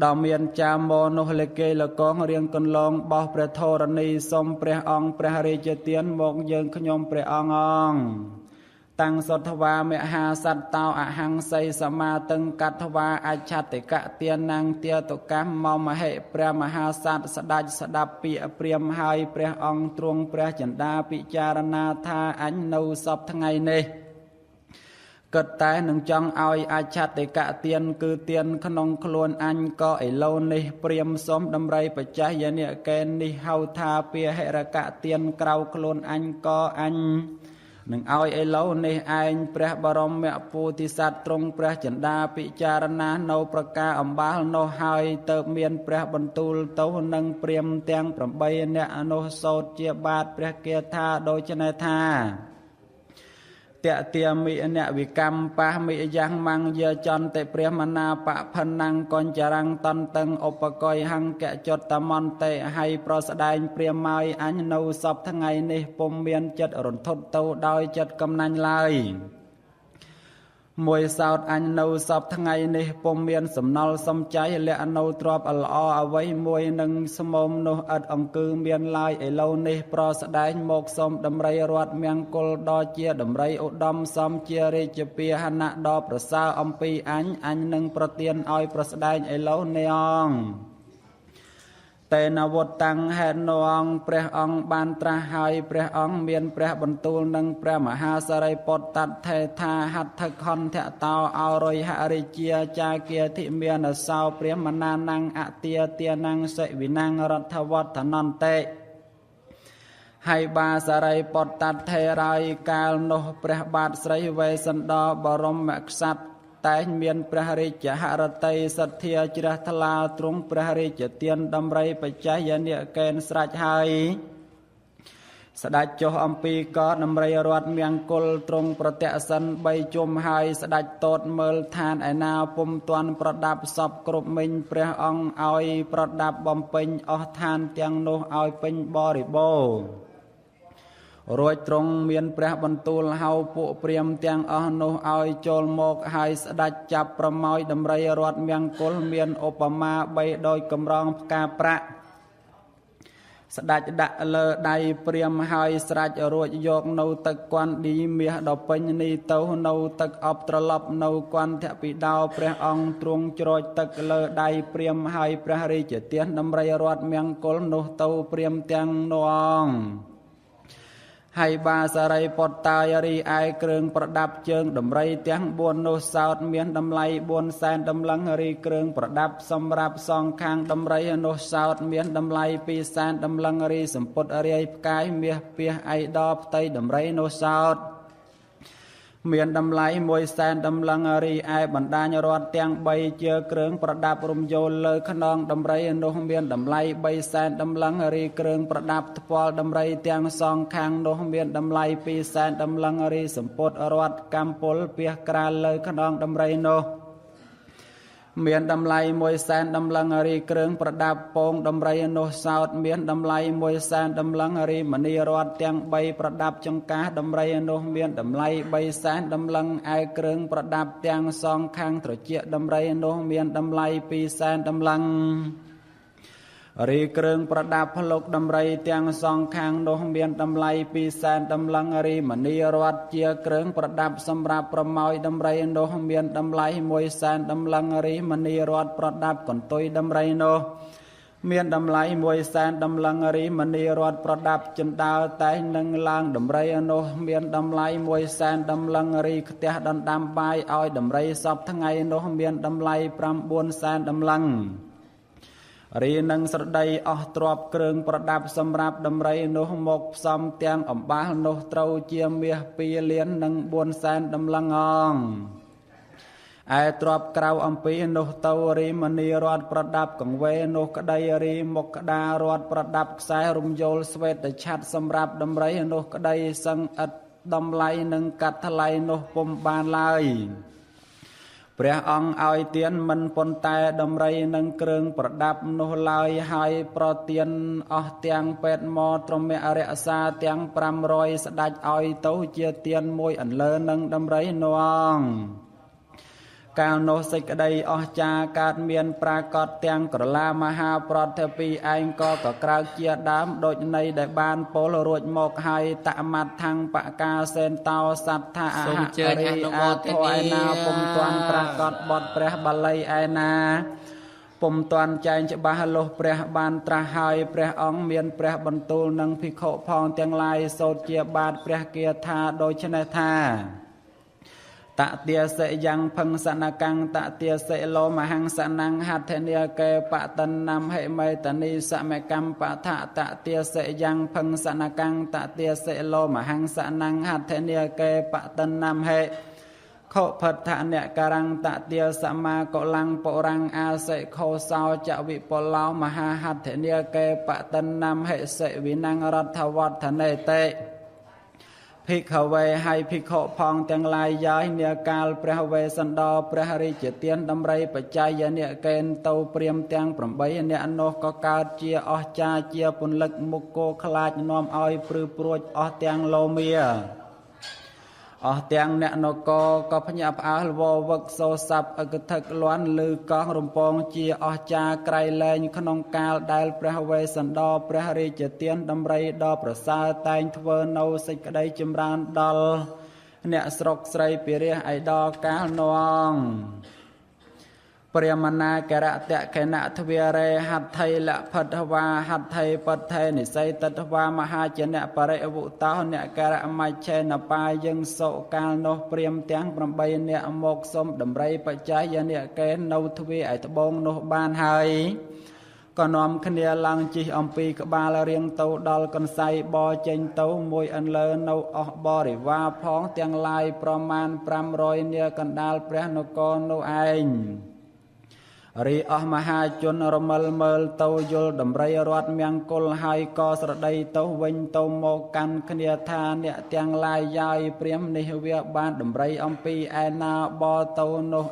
ដ៏មានចាមោនោះលេកេលកងរៀងកន្លងបោះព្រះធរណីសូមព្រះអង្គព្រះរាជទានមកយើងខ្ញុំព្រះអង្គតាំងសតវាមហាសត្តោអហង្សីសមាតឹងកតវាអច្ឆតិកទានੰទាតុកម្មមហិព្រះមហាសត្វស្ដេចស្ដាប់ពាក្យព្រាហ្មណ៍ហើយព្រះអង្គទ្រង់ព្រះចិន្តាពិចារណាថាអញនៅសពថ្ងៃនេះគិតតែនឹងចង់ឲ្យអច្ឆតិកទានគឺទានក្នុងខ្លួនអញក៏ឥឡូវនេះព្រាហ្មណ៍សូមដំរីបច្ច័យនិកេនេះហៅថាពាហិរកទានក្រៅខ្លួនអញក៏អញនឹងឲ្យឥឡូវនេះឯងព្រះបរមពុទ្ធិសត្វទ្រង់ព្រះចិន្តាពិចារណានៅប្រការអំបាលនោះហើយទៅមានព្រះបន្ទូលទៅនឹងព្រាហ្មណ៍ទាំង8អ្នកនោះសូត្រជាបាទព្រះគាថាដូច្នេះថាតទាមិអ្នកវិកម្មបាមិយ៉ាងម៉ាំងយាចន្តិព្រះមណាបផនੰកញ្ចរੰតន្តឹងឧបកយហង្កចតមន្តិហើយប្រស្ដែងព្រាហ្មណ៍ម៉ាយអញនៅសពថ្ងៃនេះពុំមានចិត្តរន្ធត់ទៅដោយចិត្តកំណាញ់ឡើយមួយសោតអញនៅសពថ្ងៃនេះពុំមានសំណល់សំចៃលក្ខនៅទ្របល្អអ្វីមួយនឹងស្មុំនោះឥតអង្គឺមានឡើយឥឡូវនេះប្រស្ដែងមកសូមដំរីរតមង្គលដ៏ជាដំរីឧត្តមសំជារាជពាហនៈដ៏ប្រសើរអំពីអញនឹងប្រទានឲ្យប្រស្ដែងឥឡូវនេះអង្គតេនវតតាំងហេតុនងព្រះអង្គបានត្រាស់ហើយព្រះអង្គមានព្រះបន្ទូលនឹងព្រះមហាសារីពុទ្ធតថេថាហត្ថខន្ធតោអរយហរិជាចាគាធិមានសោព្រះមណានੰអទាទានੰសិវិណੰរដ្ឋវត្តនន្តិហើយបាសារីពុទ្ធតថេរាយកាលនោះព្រះបាទស្រីវេស្សន្តរបរមក្សត្រតែងមានព្រះរាជហឫទ័យសទ្ធាជ្រះថ្លាទ្រង់ព្រះរាជទានដំរីបច្ច័យនិកេនស្រេចហើយស្ដេចចុះអំពីក៏ដំរីរតមង្គលទ្រង់ប្រតិសិន3ជុំហើយស្ដេចតូតមើលឋានឯណាពុំទាន់ប្រដាប់សពគ្រប់មិញព្រះអង្គឲ្យប្រដាប់បំពេញអស់ឋានទាំងនោះឲ្យពេញបរិបូរណ៍រួចទ្រង់មានព្រះបន្ទូលហៅពួកព្រាហ្មណ៍ទាំងអស់នោះឲ្យចូលមកហើយស្ដេចចាប់ប្រមោយដំរីរតមង្គលមានឧបមាបីដោយកម្រងផ្កាប្រាក់ស្ដេចដាក់លើដៃព្រាហ្មណ៍ហើយស្រេចរួចយកនៅទឹកគន្ធឌីមាសដ៏ពេញនេះទៅនៅទឹកអប់ត្រឡប់នៅគន្ធពិដោព្រះអង្គទ្រង់ច្រោចទឹកលើដៃព្រាហ្មណ៍ហើយព្រះរាជទានដំរីរតមង្គលនោះទៅព្រាហ្មណ៍ទាំងនោះអង្គហើយបាសារីពុទ្ធតាយរីឯគ្រឿងប្រដាប់ជើងដំរីទាំង4នោះសោតមានតម្លៃ4សែនតម្លឹងរីគ្រឿងប្រដាប់សម្រាប់សងខាងដំរីនោះសោតមានតម្លៃ2សែនតម្លឹងរីសម្ពុតរាយផ្កាយមាសពាសអៃដផ្ទៃដំរីនោះសោតមានតម្លៃ1សែនតម្លឹងរីឯបណ្ដាញរតទាំង3ជាគ្រឿងប្រដាប់រំយោលលើខ្នងដំរីនោះមានតម្លៃ3សែនតម្លឹងរីគ្រឿងប្រដាប់ថ្ពាល់ដំរីទាំងសងខាងនោះមានតម្លៃ2សែនតម្លឹងរីសម្ពុតរតកម្មពលពាសក្រាលលើខ្នងដំរីនោះ miền đầm lầy môi san đầm lăng ri krươngประดับ pong đầm rây nô sao miền đầm lầy môi san đầm lăng ri mani rọt tiếng bay ประดับ trong cá đầm rây nô miền đầm lầy bay san đầm lăng ai krương ประดับ tiếng song khang trở chia đầm rây nô miền đầm lầy pi san đầm lăng ri krương ประดับ พลกដำរៃទាំងសងខាងនោះមានតម្លៃពីសែនតម្លឹងរីមនីរតជាគ្រឿងប្រដាប់សម្រាប់ប្រមោយតម្រៃនោះមានតម្លៃ1សែនតម្លឹងរីមនីរតប្រដាប់កន្ទុយតម្រៃនោះមានតម្លៃ1សែនតម្លឹងរីមនីរតប្រដាប់ចិនដាលតែនឹងឡើងតម្រៃនោះមានតម្លៃ1សែនតម្លឹងរីផ្ទះដណ្ដាំបាយឲ្យតម្រៃសពថ្ងៃនោះមានតម្លៃ9សែនតម្លឹងរីនឹងស្រដីអស់ទ្រពគ្រឿងប្រដាប់សម្រាប់ដំរីនោះមកផ្សំទាំងអំបះនោះត្រូវជាមាស2លាននិង4សែនតម្លឹងអងឯទ្រពក្រៅអំពីនោះទៅរីមនីរតប្រដាប់កង្វេនោះក្តីរីមកក្តារតប្រដាប់ខ្សែរំយល់ស្វេតឆ័ត្រសម្រាប់ដំរីនោះក្តីសឹងឥតតម្លៃនិងកាត់ថ្លៃនោះពុំបានឡើយព្រះអង្គឲ្យទានមិនប៉ុន្តែដំរីនឹងគ្រឿងប្រដាប់នោះឡើយហើយប្រទានអស់ទាំងពេទ្យមកត្រមៈរក្សាទាំង500ស្ដេចឲ្យទៅជាទានមួយអន្លើនឹងដំរីនោះកាលនោះសេចក្តីអស្ចារ្យកើតមានប្រាកដទាំងក្រឡាមហាប្រតិពីឯងក៏ក្រើកជាដើមដូចនៃដែលបានពលរួចមកហើយតមត្ថังបកាសេនតោសត្ថាអហរិអាធឯណាពុំទាន់ប្រាកដបទព្រះបាលីឯណាពុំទាន់ចែងច្បាស់លុះព្រះបានត្រាស់ហើយព្រះអង្គមានព្រះបន្ទូលនឹងភិក្ខុផងទាំងឡាយសូត្រជាបាតព្រះគាថាដូច្នេះថាតតិសិយ៉ាងភង្សនកាំងតតិសិលោមហង្សនាំងហត្ថនីកេបតនាំហិមេតនីសមកម្មបថតតិសិយ៉ាងភង្សនកាំងតតិសិលោមហង្សនាំងហត្ថនីកេបតនាំហិខុផដ្ឋអ្នកការាំងតតិសមាកុលੰបុរាំងអាសិខោសោចវិពលោមហាហត្ថនីកេបតនាំហិសិវិណងរដ្ឋវត្តនេតិភិក្ខវេហើយភិក្ខុផងទាំងឡាយយាយនាកាលព្រះវេស្សន្តរព្រះរាជទានដំរីបច្ច័យអ្នកកេនទៅព្រាមទាំង8អ្នកនោះក៏កើតជាអស្ចារ្យជាពន្លឹកមុខគោខ្លាចនាំឲ្យព្រឺព្រួចអស់ទាំងលោមាអស់ទាំងអ្នកនគរក៏ភ្ញាក់ផ្អើលវវឹកសូស័ព្ទអកថឹកលាន់ឮកងរំពងជាអស្ចារ្យក្រៃលែងក្នុងកាលដែលព្រះវេស្សន្តរព្រះរាជទានដំរីដ៏ប្រសើរតែងធ្វើនៅសេចក្តីចម្រើនដល់អ្នកស្រុកស្រីពិរះឯដល់កាលនោះព្រាមណាករតៈខេណទ្វារេហត្ថៃលផតវាហត្ថៃបថេនិស័យតតវាមហាចនៈបរិវុតោអ្នកករមច្ឆេនបាយើងសុកាលនោះព្រាមទាំង8អ្នកមកសុំដំរីបច្ច័យអ្នកកេននៅទ្វារឯត្បូងនោះបានហើយក៏នាំគ្នាឡើងជិះអំពីក្បាលរៀងទៅដល់កន្សៃបចេញទៅមួយអន្លើនៅអស់បរិវារផងទាំងឡាយប្រមាណ500នាកណ្ដាលព្រះនគរនោះឯងរីអស់មហាជនរមិលមើលទៅយល់ដំរីរត់មង្គលហើយក៏ស្រដីទៅវិញទៅមកកាន់គ្នាថាអ្នកទាំងឡាយយាយព្រាមនេះវាបានដំរីអំពីឯណាបទៅនោះ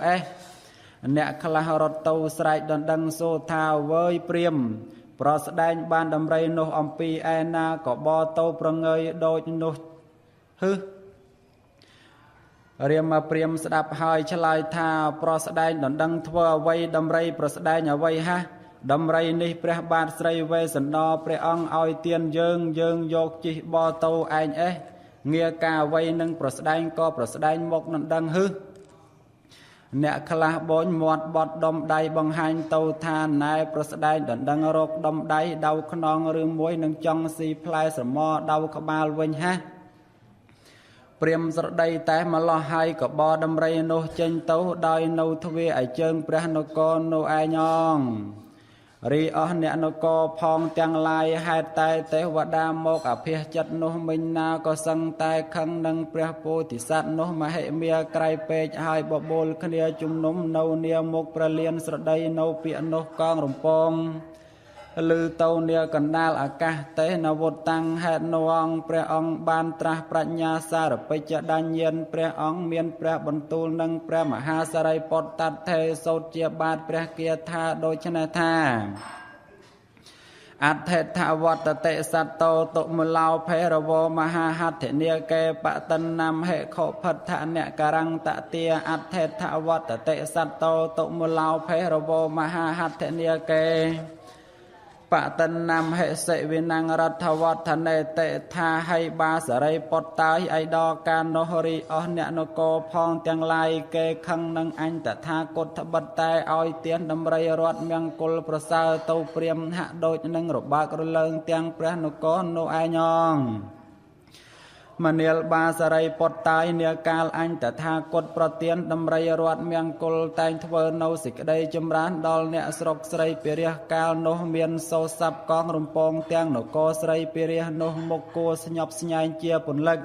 អ្នកខ្លះរត់ទៅស្រែកដណ្ដឹងសូថាវើយព្រាមប្រស្ដែងបានដំរីនោះអំពីឯណាក៏បទៅប្រងើយដូចនោះហឹរាមព្រាមស្ដាប់ហើយឆ្លើយថាប្រស្ដែងដណ្ដឹងធ្វើអ្វីដំរីប្រស្ដែងអ្វីហ่ะដំរីនេះព្រះបាទស្រីវេស្សន្តរព្រះអង្គឲ្យទានយើងយកជិះបទៅឯងងារការអ្វីនឹងប្រស្ដែងក៏ប្រស្ដែងមកដណ្ដឹងហឹអ្នកខ្លះបូនមាត់បត់ដុំដៃបង្ហាញទៅថាណែប្រស្ដែងដណ្ដឹងរកដុំដៃដៅខ្នងឬមួយនឹងចង់ស៊ីផ្លែស្រមោដៅក្បាលវិញហ่ะព្រាមស្រដីតែម្លោះហើយក៏បដំរីនោះចេញទៅដោយនៅទ្វារឯជើងព្រះនគរនោះឯងរីអស់អ្នកនគរផងទាំងឡាយហេតុតែទេវតាមកអភិចិត្តនោះមិញណាក៏សឹងតែខឹងនឹងព្រះពោធិសត្វនោះមហិមាក្រៃពេកហើយបបូលគ្នាជំនុំនៅនាមុខព្រះលានស្រដីនៅពាក្យនោះកងរំពង លឺតោនាកណ្ដាលអាកាសទេនវុតតាំងហេតុនងព្រះអង្គបានត្រាស់ប្រាជ្ញាសារពេជ្ជដញ្ញញាណព្រះអង្គមានព្រះបន្ទូលនឹងព្រះមហាសារីបុត្រតថេសូត្រជាបាតព្រះគាថាដូច្នេះថាអថេថវតតិសត្តោតុមឡោភេរវោមហាហត្ថនិកេបតនំហេខុផដ្ឋអ្នកករੰតទាអថេថវតតិសត្តោតុមឡោភេរវោមហាហត្ថនិកេបតនំហេសិវិណងរដ្ឋវត្តនេតិថាហៃបាសរិបុតតាយអៃដកានោរីអស់អ្នកនគរផងទាំងឡាយគេខឹងនឹងអញតថាគតបិតតែឲ្យទានដំរីរត់មង្គលប្រសើរទៅព្រាមហាក់ដូចនឹងរបើករលើងទាំងព្រះនគរនោះឯងងមនាលបាសរិបុតតាយនាកាលអញតថាគតប្រទានដំរីរត់មង្គលតែងធ្វើនៅសេចក្តីចម្រើនដល់អ្នកស្រុកស្រីពិរះកាលនោះមានសូរស័ព្ទកងរំពងទាំងនគរស្រីពិរះនោះមុខគួរស្ញប់ស្ញែងជាពន្លឹក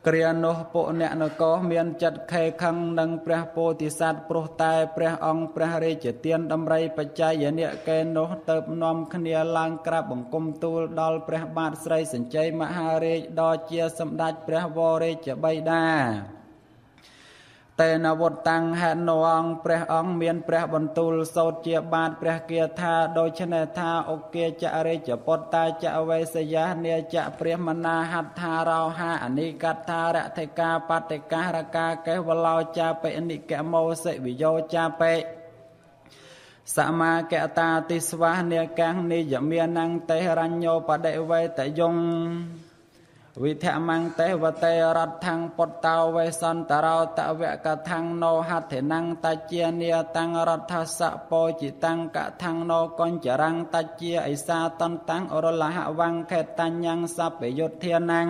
គ្រានោះពួកអ្នកនគរមានចិត្តខេខឹងនឹងព្រះពោធិសត្វព្រោះតែព្រះអង្គព្រះរាជទានដំរីបច្ច័យនិកេនោះទៅនាំគ្នាឡើងក្រាបបង្គំទូលដល់ព្រះបាទស្រីសញ្ជ័យមហារាជដ៏ជាសម្ដេចព្រះវររាជបិតាតេនវុតតាំងហេតុនងព្រះអង្គមានព្រះបន្ទូលសូត្រជាបាតព្រះគាថាដូច្នេះថាអុគាចរិជពុតតាចវេសយានេចព្រះមណាហត្ថារោហាអនិកថារថិកាបតិការកាកេវឡោចាបិនិកមោសិវិយោចាបិសមាកតាទិស្វានេកាំងនិយមានណងតេរញ្ញោបដិវេតយងវិធមង្ទេវតេរដ្ឋังពុតតោវេសន្តរោតវកថាំងណោហត្ថិណងតជានាតាំងរដ្ឋសពោជិតាំងកថាំងណោកញ្ចរੰតជាឥសាតន្តាំងអរលហវង្ខេតញ្ញੰសពយុទ្ធានੰ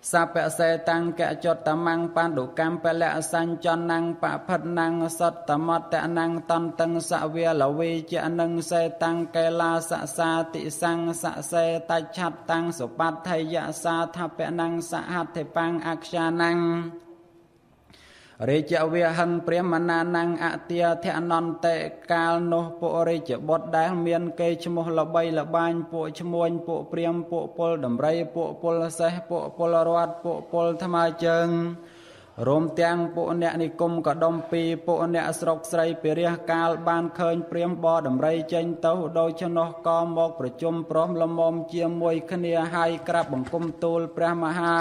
សពសេតាំងកចតមੰបណ្ឌុកម្មពលៈសញ្ចនੰបផិតនੰសតមតនੰតន្តងសវាលវីចនੰសេតាំងកេលាសសាតិសੰសសេតច្ឆតតាំងសុបត្តិយសាថពនੰសហត្ថិបាំងអក្យានੰរាជវិហិងព្រះមណានੰអទាធនន្តេកាលនោះពួករាជបុត្រដែលមានកេរ្តិ៍ឈ្មោះល្បីល្បាញពួកឈ្មួញពួកព្រាហ្មណ៍ពួកពលដំរីពួកពលសេះពួកពលរតពួកពលថ្មើរជើងរួមទាំងពួកអ្នកនិគមកដុំពីពួកអ្នកស្រុកស្រីពិរះកាលបានឃើញព្រាហ្មណ៍បរដំរីចេញទៅដូច្នោះក៏មកប្រជុំព្រមលមមជាមួយគ្នាហើយក្រាបបង្គំទូលព្រះមហា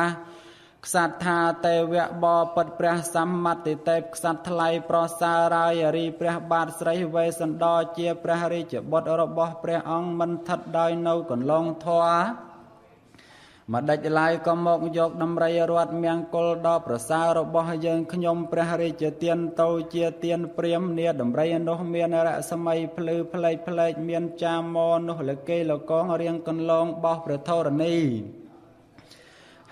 ក្សត្រថាទេវៈបពិតព្រះសម្មតិទេពក្សត្រថ្លៃប្រសារាយរីព្រះបាទស្រីវេស្សន្តរជាព្រះរាជបុត្ររបស់ព្រះអង្គមិនស្ថិតដោយនៅកន្លងធម៌ម្ដេចឡើយក៏មកយកដំរីរត់មង្គលដ៏ប្រសើររបស់យើងខ្ញុំព្រះរាជទានទៅជាទានព្រាហ្មណ៍នាដំរីនោះមានរស្មីភ្លឺផ្លេកផ្លេកមានចាមោនោះលកេលកងរៀងកន្លងបោះព្រះធរណី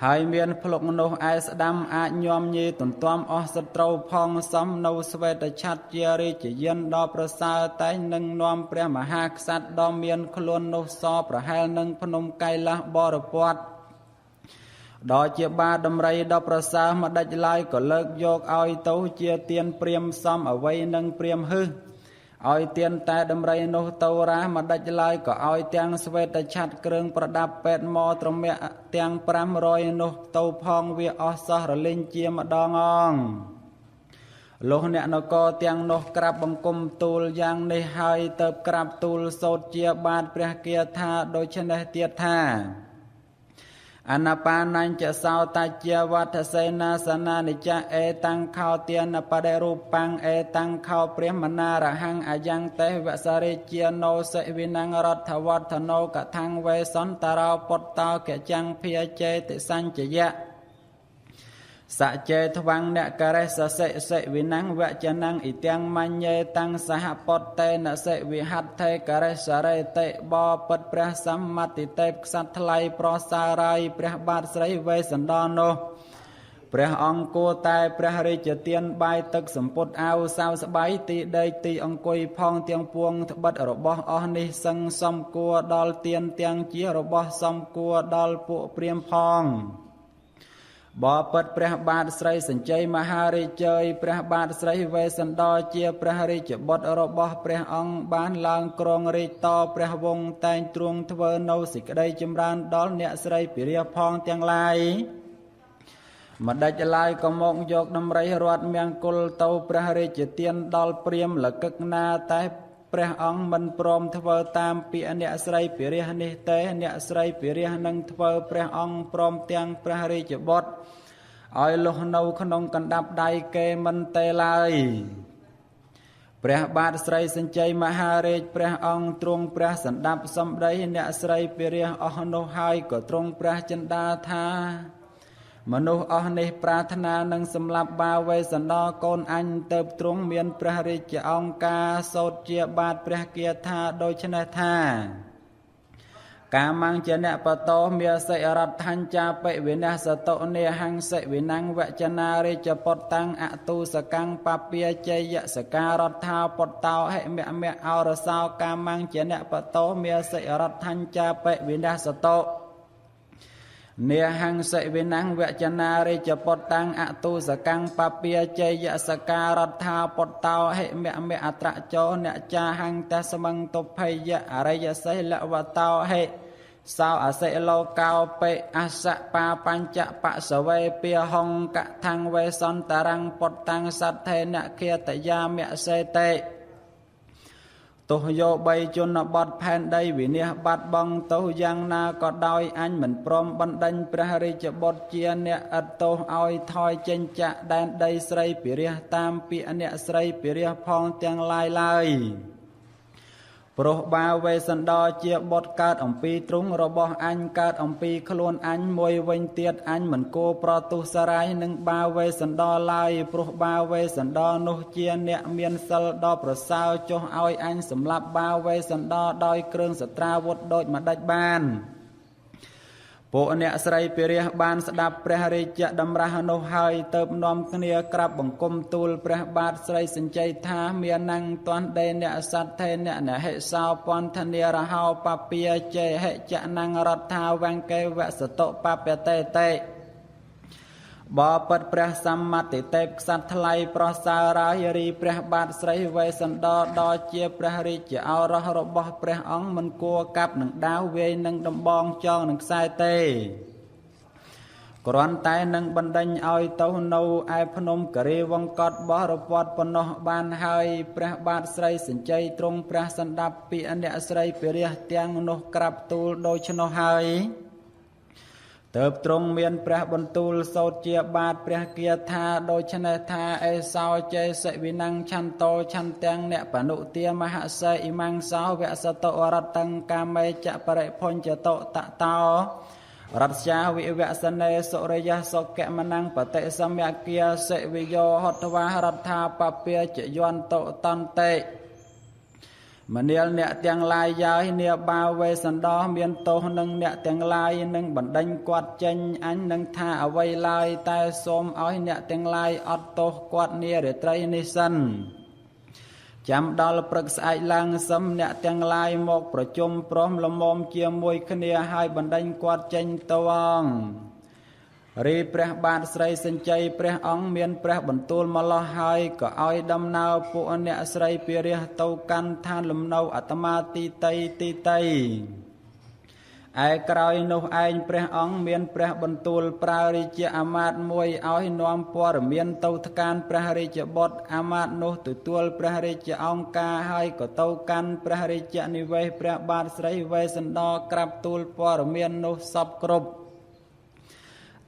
ហើយមានភ្លុកនោះឯស្ដាំអាចញោមញីទន្ទាំអស់សត្រូវផងសំនៅស្វេតឆ័ត្រជារាជយានដ៏ប្រសើរតែងនឹងនាំព្រះមហាក្សត្រដ៏មានខ្លួននោះសប្រហែលនឹងភ្នំកៃលាសបរិពតដ៏ជាបាដំរីដ៏ប្រសើរម្ដេចឡើយក៏លើកយកឲ្យទៅជាទានព្រាហ្មណ៍សំអ្វីនឹងព្រាហ្មណ៍ហឹសឲ្យទានតែដំរីនោះទៅរាម្ដេចឡើយក៏ឲ្យទាំងស្វេតឆ័ត្រគ្រឿងប្រដាប់ពេទ្យមត្រមៈទាំង500នោះទៅផងវាអស់សោះរលិញជាម្ដងអងលោកអ្នកនគរទាំងនោះក្រាបបង្គំទូលយ៉ាងនេះហើយទៅក្រាបទូលសូត្រជាបាតព្រះគាថាដូច្នេះទៀតថាអនបានញ្ចសោតជាវត្តសេនាសនានិចៈអេតាំងខោទានបដិរូបាំងអេតាំងខោព្រះមណារហੰអយ៉ាងទេវសរិជាណោសិវិណងរដ្ឋវត្តណោកថាំងវេសន្តរោពុតតោកចាំងភិចេតិសញ្ចយៈសចេថ្វាំងអ្នកករេសសិសិវិណងវចនងឥទាំងមញ្ញេតាំងសហពតតេនសិវិហត្ថេករេសរេតិបពិតព្រះសម្មតិទេពក្សត្រថ្លៃប្រសារាយព្រះបាទស្រីវេស្សន្តរនោះព្រះអង្គគួរតែព្រះរាជទានបាយទឹកសម្ពុតអាវសៅស្បៃទីដេកទីអង្គុយផងទាំងពួងត្បិតរបស់អស់នេះសឹងសំគួរដល់ទានទាំងជារបស់សំគួរដល់ពួកព្រាហ្មណ៍ផងប បបិទ្ធព្រះបាទស្រីសញ្ជ័យមហារាជ័យព្រះបាទស្រីវេស្សន្តរជាព្រះរាជបុត្ររបស់ព្រះអង្គបានឡើងគ្រងរាជតព្រះវង្សតែងទ្រង់ធ្វើនៅសេចក្តីចម្រើនដល់អ្នកស្រីពិរាផងទាំងឡាយម្ដេចឡើយក៏មកយកដំរីរត់មង្គលទៅព្រះរាជទានដល់ព្រាហ្មណ៍លកឹកណាតែព្រះអង្គមិនព្រមធ្វើតាមពាក្យអ្នកស្រីពិរានេះទេអ្នកស្រីពិរានឹងធ្វើព្រះអង្គព្រមទាំងព្រះរាជបុត្រឲ្យលុះនៅក្នុងកណ្ដាប់ដៃគេមិនទេឡើយព្រះបាទស្រីសញ្ជ័យមហារាជព្រះអង្គទ្រង់ព្រះសណ្ដាប់សម្ដីអ្នកស្រីពិរាអស់នោះហើយក៏ទ្រង់ព្រះចិន្តាថាមនុស្សអស់នេះប្រាថ្នានឹងសម្លាប់បាវេស្សន្តរកូនអញទៅទ្រង់មានព្រះរាជអង្ការសូត្រជាបាទព្រះគាថាដូច្នេះថាកាមញ្ចនៈបតោមេសិរដ្ឋញ្ចាបិវិនស្សតុនេហង្សិវិណង្វចនារាជពតតាំងអតុសកាំងបពាជយសការរដ្ឋាពតោហិមមៈអរសោកាមញ្ចនៈបតោមេសិរដ្ឋញ្ចាបិវិនស្សតុនេហង្សិវិណង្វចនារាជពតតាំងអតុសកាំងបពាជយសការរដ្ឋាពតោហិមមៈអត្រចោអ្នកចាហង្តសមង្តុភយៈអរិយសិលវតោហិសោអសិលោកោបិអសបាបញ្ចបសវេពាហង្កថੰវេសន្តរੰពតតាំងសទ្ធេនខេតយាមសេតេទោះយោបីជនបទផែនដីវិនិច្ឆ័យបាត់បង់ទៅយ៉ាងណាក៏ដោយអញមិនព្រមបណ្ដេញព្រះរាជបុត្រជាអ្នកឥតទោសឲ្យថយចេញចាក់ដែនដីស្រីពិរាតាមពាក្យអ្នកស្រីពិរាផងទាំងឡាយឡើយព្រោះបាវេស្សន្តរជាបុត្រកើតអំពីទ្រង់របស់អញកើតអំពីខ្លួនអញមួយវិញទៀតអញមិនគួរប្រទុសរាយនឹងបាវេស្សន្តរឡើយព្រោះបាវេស្សន្តរនោះជាអ្នកមានសិលដ៏ប្រសើរចុះឲ្យអញសម្លាប់បាវេស្សន្តរដោយគ្រឿងសត្រាវុធដូចម្ដេចបានពួកអ្នកស្រីពិរាបានស្ដាប់ព្រះរាជតម្រាស់នោះហើយទៅនាំគ្នាក្រាបបង្គំទូលព្រះបាទស្រីសញ្ជ័យថាមានណੰតនដេអ្នកសទ្ធេអ្នកនហិសោពន្ធនារហោបពាចេហិចណੰរដ្ឋាវង្កេវសតុបពតេតេបបិទ្ធព្រះសម្មាទិទេពក្សត្រថ្លៃប្រសើររាយរីព្រះបាទស្រីវេស្សន្តរដ៏ជាព្រះរាជឱរសរបស់ព្រះអង្គមិនគួរកាប់នឹងដាវវាយនឹងដំបងចងនឹងខ្សែទេគ្រាន់តែនឹងបណ្ដេញឲ្យទៅនៅឯភ្នំគិរីវង្កត់បរិវត្តប៉ុណ្ណោះបានហើយព្រះបាទស្រីសញ្ជ័យទ្រង់ព្រះសណ្ដាប់ពាក្យអ្នកស្រីពិរាទាំងនោះក្រាបទូលដូច្នោះហើយទើបទ្រង់មានព្រះបន្ទូលសូត្រជាបាទព្រះគាថាដូច្នេះថាអេសោចេសិវិណੰឆន្ទោឆន្ទាំងអ្នកបនុទាមហសេអ៊ីមង្សោវសតោរតੰកាមេចបរិភញ្ចតោតតោរតជាវិវសនេសុរិយសុកមណੰបតិសមយគាសិវិយោហតវារដ្ឋាបពាចយន្តោតន្តិមនាលអ្នកទាំងឡាយយាយនាបាវេស្សន្តរមានទោសនឹងអ្នកទាំងឡាយនឹងបណ្ដេញគាត់ចេញអញនឹងថាអ្វីឡើយតែសូមឲ្យអ្នកទាំងឡាយអត់ទោសគាត់នារាត្រីនេះសិនចាំដល់ព្រឹកស្អែកឡើងសឹមអ្នកទាំងឡាយមកប្រជុំព្រមលំមជាមួយគ្នាហើយបណ្ដេញគាត់ចេញទៅអង្គរីព្រះបាទស្រីសញ្ជ័យព្រះអង្គមានព្រះបន្ទូលម្លោះហើយក៏ឲ្យដំណើរពួកអ្នកស្រីពិរាទៅកាន់ឋានលំនៅអាត្មាទីតីឯក្រោយនោះឯងព្រះអង្គមានព្រះបន្ទូលប្រើរាជអាមាត្យមួយឲ្យនាំព័ត៌មានទៅថ្កានព្រះរាជបុត្រអាមាត្យនោះទទួលព្រះរាជអង្ការហើយក៏ទៅកាន់ព្រះរាជនិវេសព្រះបាទស្រីវេស្សន្តរក្រាបទូលព័ត៌មាននោះសពគ្រប់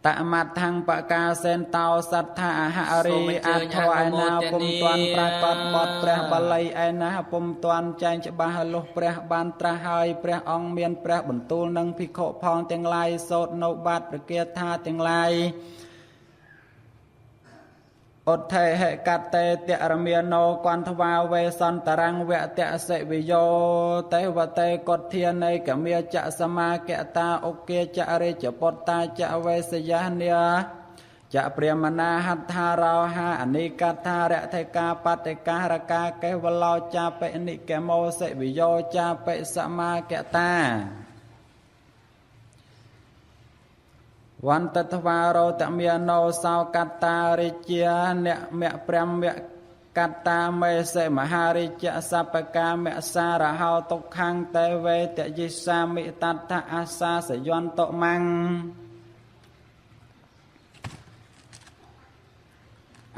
តមត្ថੰបកាសេនតោសត្ថាអហរិអធវឯណាពុំទាន់ប្រកាសបទព្រះបាលីឯណាពុំទាន់ចែងច្បាស់លុះព្រះបានត្រាស់ហើយព្រះអង្គមានព្រះបន្ទូលនឹងភិក្ខុផងទាំងឡាយសូត្រនៅបាតព្រះគាថាទាំងឡាយឧទ្ធេហិកតេតរមានោគន្ធវាវេសន្តរੰវតសិវិយោទេវតេកុទ្ធានេកមេចសមាកតាអុកេចរិចពតតាចវេសយានាចព្រាមណាហដ្ឋារោហាអនិកថារថេកាបតិការកាកេវឡោចាបិនិកេមោសិវិយោចាបិសមាកតា วันตถวารตเมียโนสาวกัตตาริเจียเนเมเปรมเมกัตตาเมเสมหาริเจสัปกาเมสาระหาตกขังเตเวตยิสามิตัตถะอาสาสยนโตมัง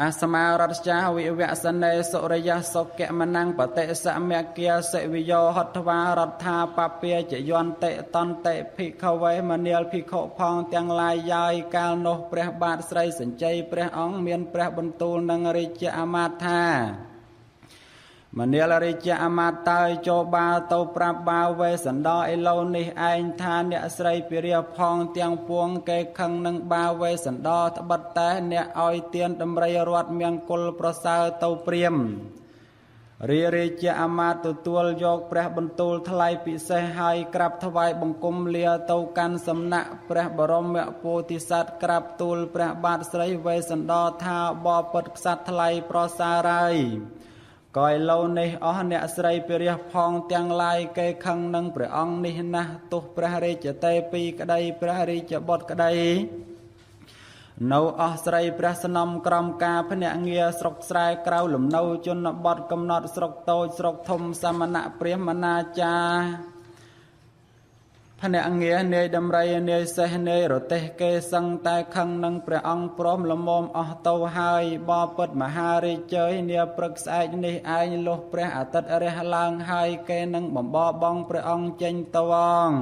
อาสมารัชจาวิเวสเนสุริยสกเกมนังปเตสะเมเกียเสวิโยหัตวารัฐาปเปียจยนเตตันเตภิกขเวมเนียลภิกขพองเตียงลายยายกาลโนเปรบาทไสรสัญใจเปรองเมียนเปรบรรตูนังริจอามาธามเนียลริจอามาตายโจบาโตปราบาเวสันดอไอโลนิไอทานเนไสรปิเรียพองเตียงพวงเกขังนังบาเวสันดอตบัดแต่เนออยเตียนดำไรรวดเมียงกุลประสาเตาเปรียมริริจอามาตุตัวโยกเปรบรรตูทลายปิเสหายกราบถวายบังคมเลียเตากันสำนักเปรบรมโพธิสัตว์กราบตูลเปรบาทไสรเวสันดอทาบอปดสัตทลายประสาไรก้อยเล่าในอ๋อเนสไรเปรียพองเตียงลายเกขังนังพระองค์นินะตุพระริจเตปีกระไดพระริจบดกระไดนาวอ๋อสไรพระสนมกรมกาพเนเงียสรกสายกราวหลุมนาวจนบดกำนดสรกโตสรกทมสมณะเปรียมนาจาพเนเงียเนดำไรเนเสเนรเตเกสังแต่ขังนังพระองค์พร้อมละมอมอ๋อโตหายบอปดมหาริเจยเนียปรึกษาเนไอโลพระอัตตะเรหลังหายเกนังบ่มบอบองพระองค์เจงตวง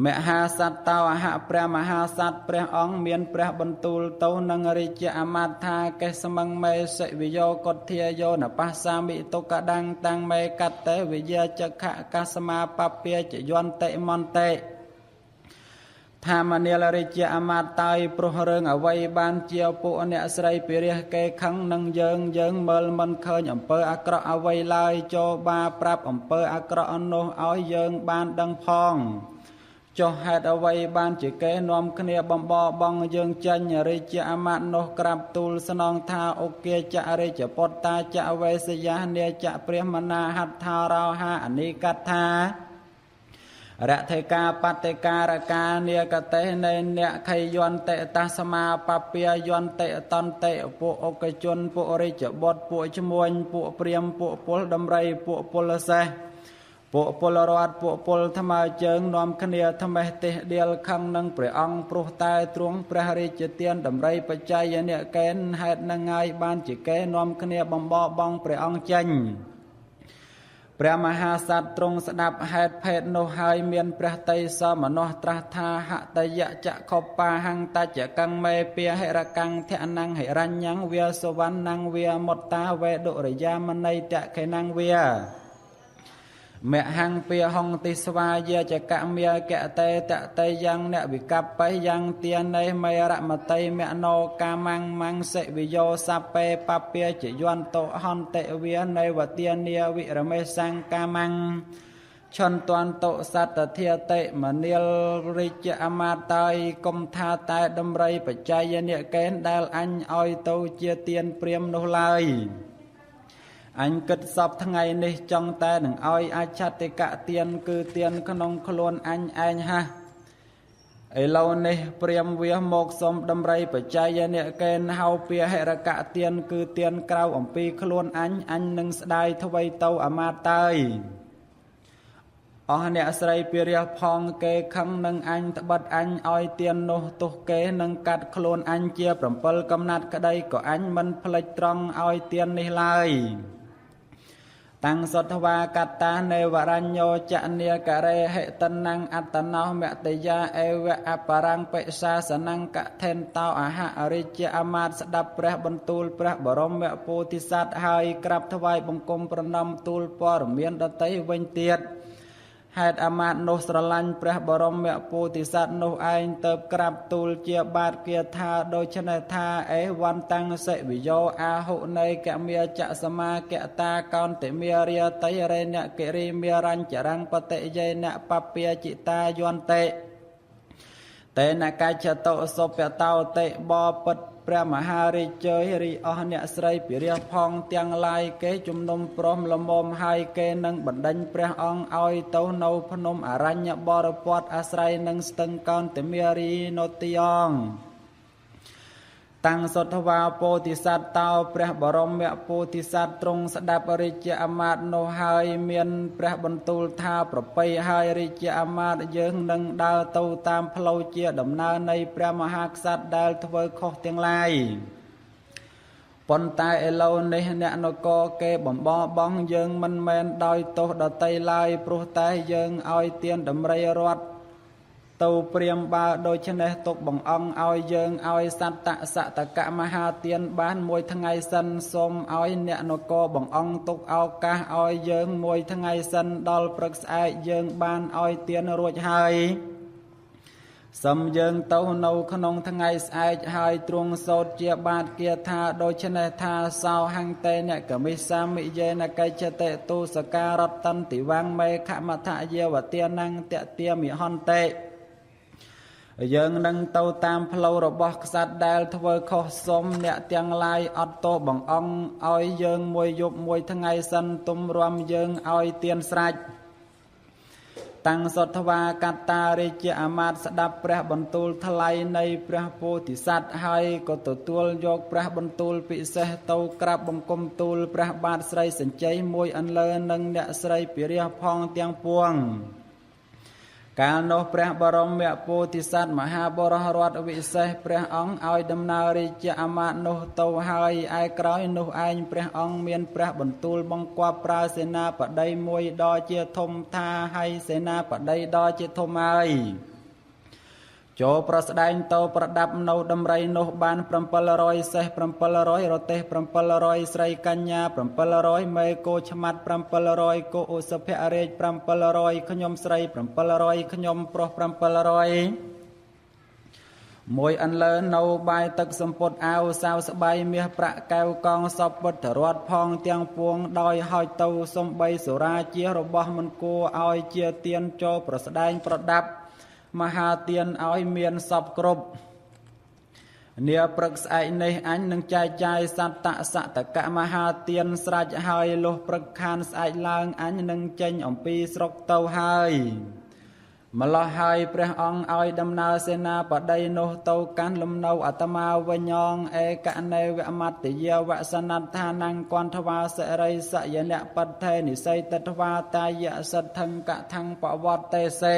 มหาสัตตาวหะพระมหาสัตพระองค์เมียนพระบรรทุลโตนังริจอามาธาเกสมังเมสวิโยกตเทียโยนปัสสามิตุกดังตังเมกัตเตวิเยจักขะกัสมาปเปียจยวนเตมอนเตธามเนลริจอามาตายปรุเริงอวัยบานเจียวปุเนสไรปิเรียเกขังนังเยิงเมิลมันเคยอำเภออักระอวัยลายโจบาปรับอำเภออักระอโนเอาเยิงบานดังพองจอเหตุเอาไว้บานจิเกนอมคเนียบอมบอบองยังจันยริจอามาโนกราบตูลสนองทาโอเกจะอริจปตตาจะเวสยาเนียจะเปรียมนาหัตถาราวหาอนิกัตถาระเทกาปัตเตการกาเนียกเตเนเนขยวนเตตัสมาปเปียยวนเตตันเตปุโอกจนปุริจบดปุชมวยปุเปรียมปุปุลดำไรปุปุลเสปุปุลรอดปุปุลธรรมเจิงนอมคเนียธรรมเตเดียลขังนังเปรองปรุตายตรวงพระริจเตียนดำไรปัจจัยเนเกนเหตุนังไงบานจิเกนอมคเนียบอมบอบองเปรองจันพระมหาสัตว์ตรงสดับเหตุเพศโนหายเมียนพระไตรสมโนตราธาหะตยะจะขปาหังตาจะกังเมเปียเหระกังเทนังเหรัญญังเวียสวรรนังเวียมดตาเวดุริยามนัยจะเขนังเวียเมหังเปียหงติสวายจะกะเมียแกเตตะเตยังเนวิกับไปยังเตียนในเมระมเตเมโนกามังมังเสวิโยสัพเปปเปียจยวนโตหอนเตเวียในวเตียนเนียวิระเมสังกามังชนตวนโตสัตเทียเตมเนียลริจอามาตายกมทาตายดำไรปัจจัยเนเกนดาลอัญออยโตเจียเตียนเปรียมโนลายอันกิดสอบทั้งไงนี่จังแต่หนึ่งอ้อยอาชาติกะเตียนคือเตียนขนมขลวนอันอันฮะไอเรานี่เปรียมเวียหมกสมดำไรปัจจัยเนี่ยเกณฑ์เฮาเปียเหระกะเตียนคือเตียนกราวอมปีขลวนอันหนึ่งสดายทวัยเตาอามาตายอ๋อเนี่ยสไรเปียพองเกขังนังอันตบัดอันอ้อยเตียนโนตุเกนังกัดขลวนอันเจียปรำเปิลกำนัดกระไดก็อันมันพลายตรองอ้อยเตียนนี่ลายตังสัทวากัตตาเนวรัญโยจะเนียกะเรเหตันังอัตนาเมตยาเอเวอปรังเปสาสนังกะเทนเตาอาหะอริจอามาตสดับพระบรรทุลพระบรมโพธิสัตว์หายกราบถวายบังคมประนมตูลปรเมียนดไตเวงเตียดเหตุอามาตโนสรลันพระบรมโพธิสัตว์โนไอเติบกราบตูลเจียบาทเกียธาโดยชนะธาเอวันตังเสวิโยอาหุในแกเมียจะสมาแกตากอนเตเมียเรียไตเรเนเกรีเมียรัญจรังปเตเยเนปเปียจิตายวนเตเตนกายเตโตสเปเตาเตบอป ព្រះមហារាជើយរីអស់អ្នកស្រីពិរិយផងទាំងឡាយគេជំនុំព្រមលមមហើយគេនឹងបណ្ដេញព្រះអង្គឲ្យទៅនៅភ្នំអរញ្ញបរពតអាស្រ័យនឹងស្ទឹងកោនតមេរីនទីអង្គតាំងសតវាពោធិសត្វតោព្រះបរមពោធិសត្វទ្រង់ស្ដាប់រាជអាមាត្យនោះហើយមានព្រះបន្ទូលថាប្រពៃហើយរាជអាមាត្យយើងនឹងដើរទៅតាមផ្លូវជាដំណើរនៃព្រះមហាក្សត្រដែលធ្វើខុសទាំងឡាយប៉ុន្តែឥឡូវនេះអ្នកនគរគេបំបងយើងមិនមែនដោយទោសដតីឡើយព្រោះតែយើងឲ្យទានដំរីរត់ទៅព្រាមបើដូច្នេះទុកបងអង្គឲ្យយើងឲ្យសត្តសតកមហាទានបានមួយថ្ងៃសិនសូមឲ្យអ្នកនគរបងអង្គទុកឱកាសឲ្យយើងមួយថ្ងៃសិនដល់ព្រឹកស្អែកយើងបានឲ្យទានរួចហើយសូមយើងទៅនៅក្នុងថ្ងៃស្អែកហើយទ្រង់សូត្រជាបាតគាថាដូច្នេះថាសោហង្តេអ្នកកមិសាមិយេនកេចតិទុសការតន្តិវាំងមេខមថយាវទានំតទាមិហន្តិយើងនឹងទៅតាមផ្លូវរបស់ក្សត្រដែលធ្វើខុសសូមអ្នកទាំងឡាយអត់ទោសបងអង្គឲ្យយើងមួយយប់មួយថ្ងៃសិនទុំរំយើងឲ្យទានស្រេចតាំងសតវាកតារាជអាមាត្យស្ដាប់ព្រះបន្ទូលថ្លៃនៃព្រះពោធិសត្វហើយក៏ទទួលយកព្រះបន្ទូលពិសេសទៅក្រាបបង្គំទូលព្រះបាទស្រីសញ្ជ័យមួយអន្លើនិងអ្នកស្រីពិរិយផងទាំងពួងកាលនោះព្រះបរមពោធិសត្វមហាបរមរដ្ឋវិសេសព្រះអង្គឲ្យដំណើររាជអាមាត្យនោះទៅហើយឯក្រោយនោះឯងព្រះអង្គមានព្រះបន្ទូលបង្គាប់ប្រើសេនាបតីមួយដ៏ជាធំថាហើយសេនាបតីដ៏ជាធំហើយចូលប្រស្ដែងទៅប្រដាប់នៅដំរីនោះបាន700សេះ700រទេះ700ស្រីកញ្ញា700មេគោឆ្មាត់700គោឧសភរាជ700ខ្ញុំស្រី700ខ្ញុំប្រុស700មួយអន្លើនៅបាយទឹកសម្ពុតអាវសាវស្បៃមាសប្រាក់កែវកងសពពុទ្ធរតផងទាំងពួងដោយហោចទៅសំបីសុរាជារបស់មិនគួរឲ្យជាទានចូលប្រស្ដែងប្រដាប់មហាទានឲ្យមានសពគ្រប់នាព្រឹកស្អែកនេះអញនឹងចែកចាយសត្តសតកមហាទានស្រេចហើយលុះព្រឹកខានស្អែកឡើងអញនឹងចេញអំពីស្រុកទៅហើយម្លោះហើយព្រះអង្គឲ្យដំណើរសេនាបតីនោះទៅកាន់លំនៅអាត្មាវិញងឯកណេវមត្តយាវសនដ្ឋានំគន្ធវាសិរិសយនៈបដ្ឋេនិស័យតថ្វាតាយសិទ្ធង្កថង្បវត្តេសេ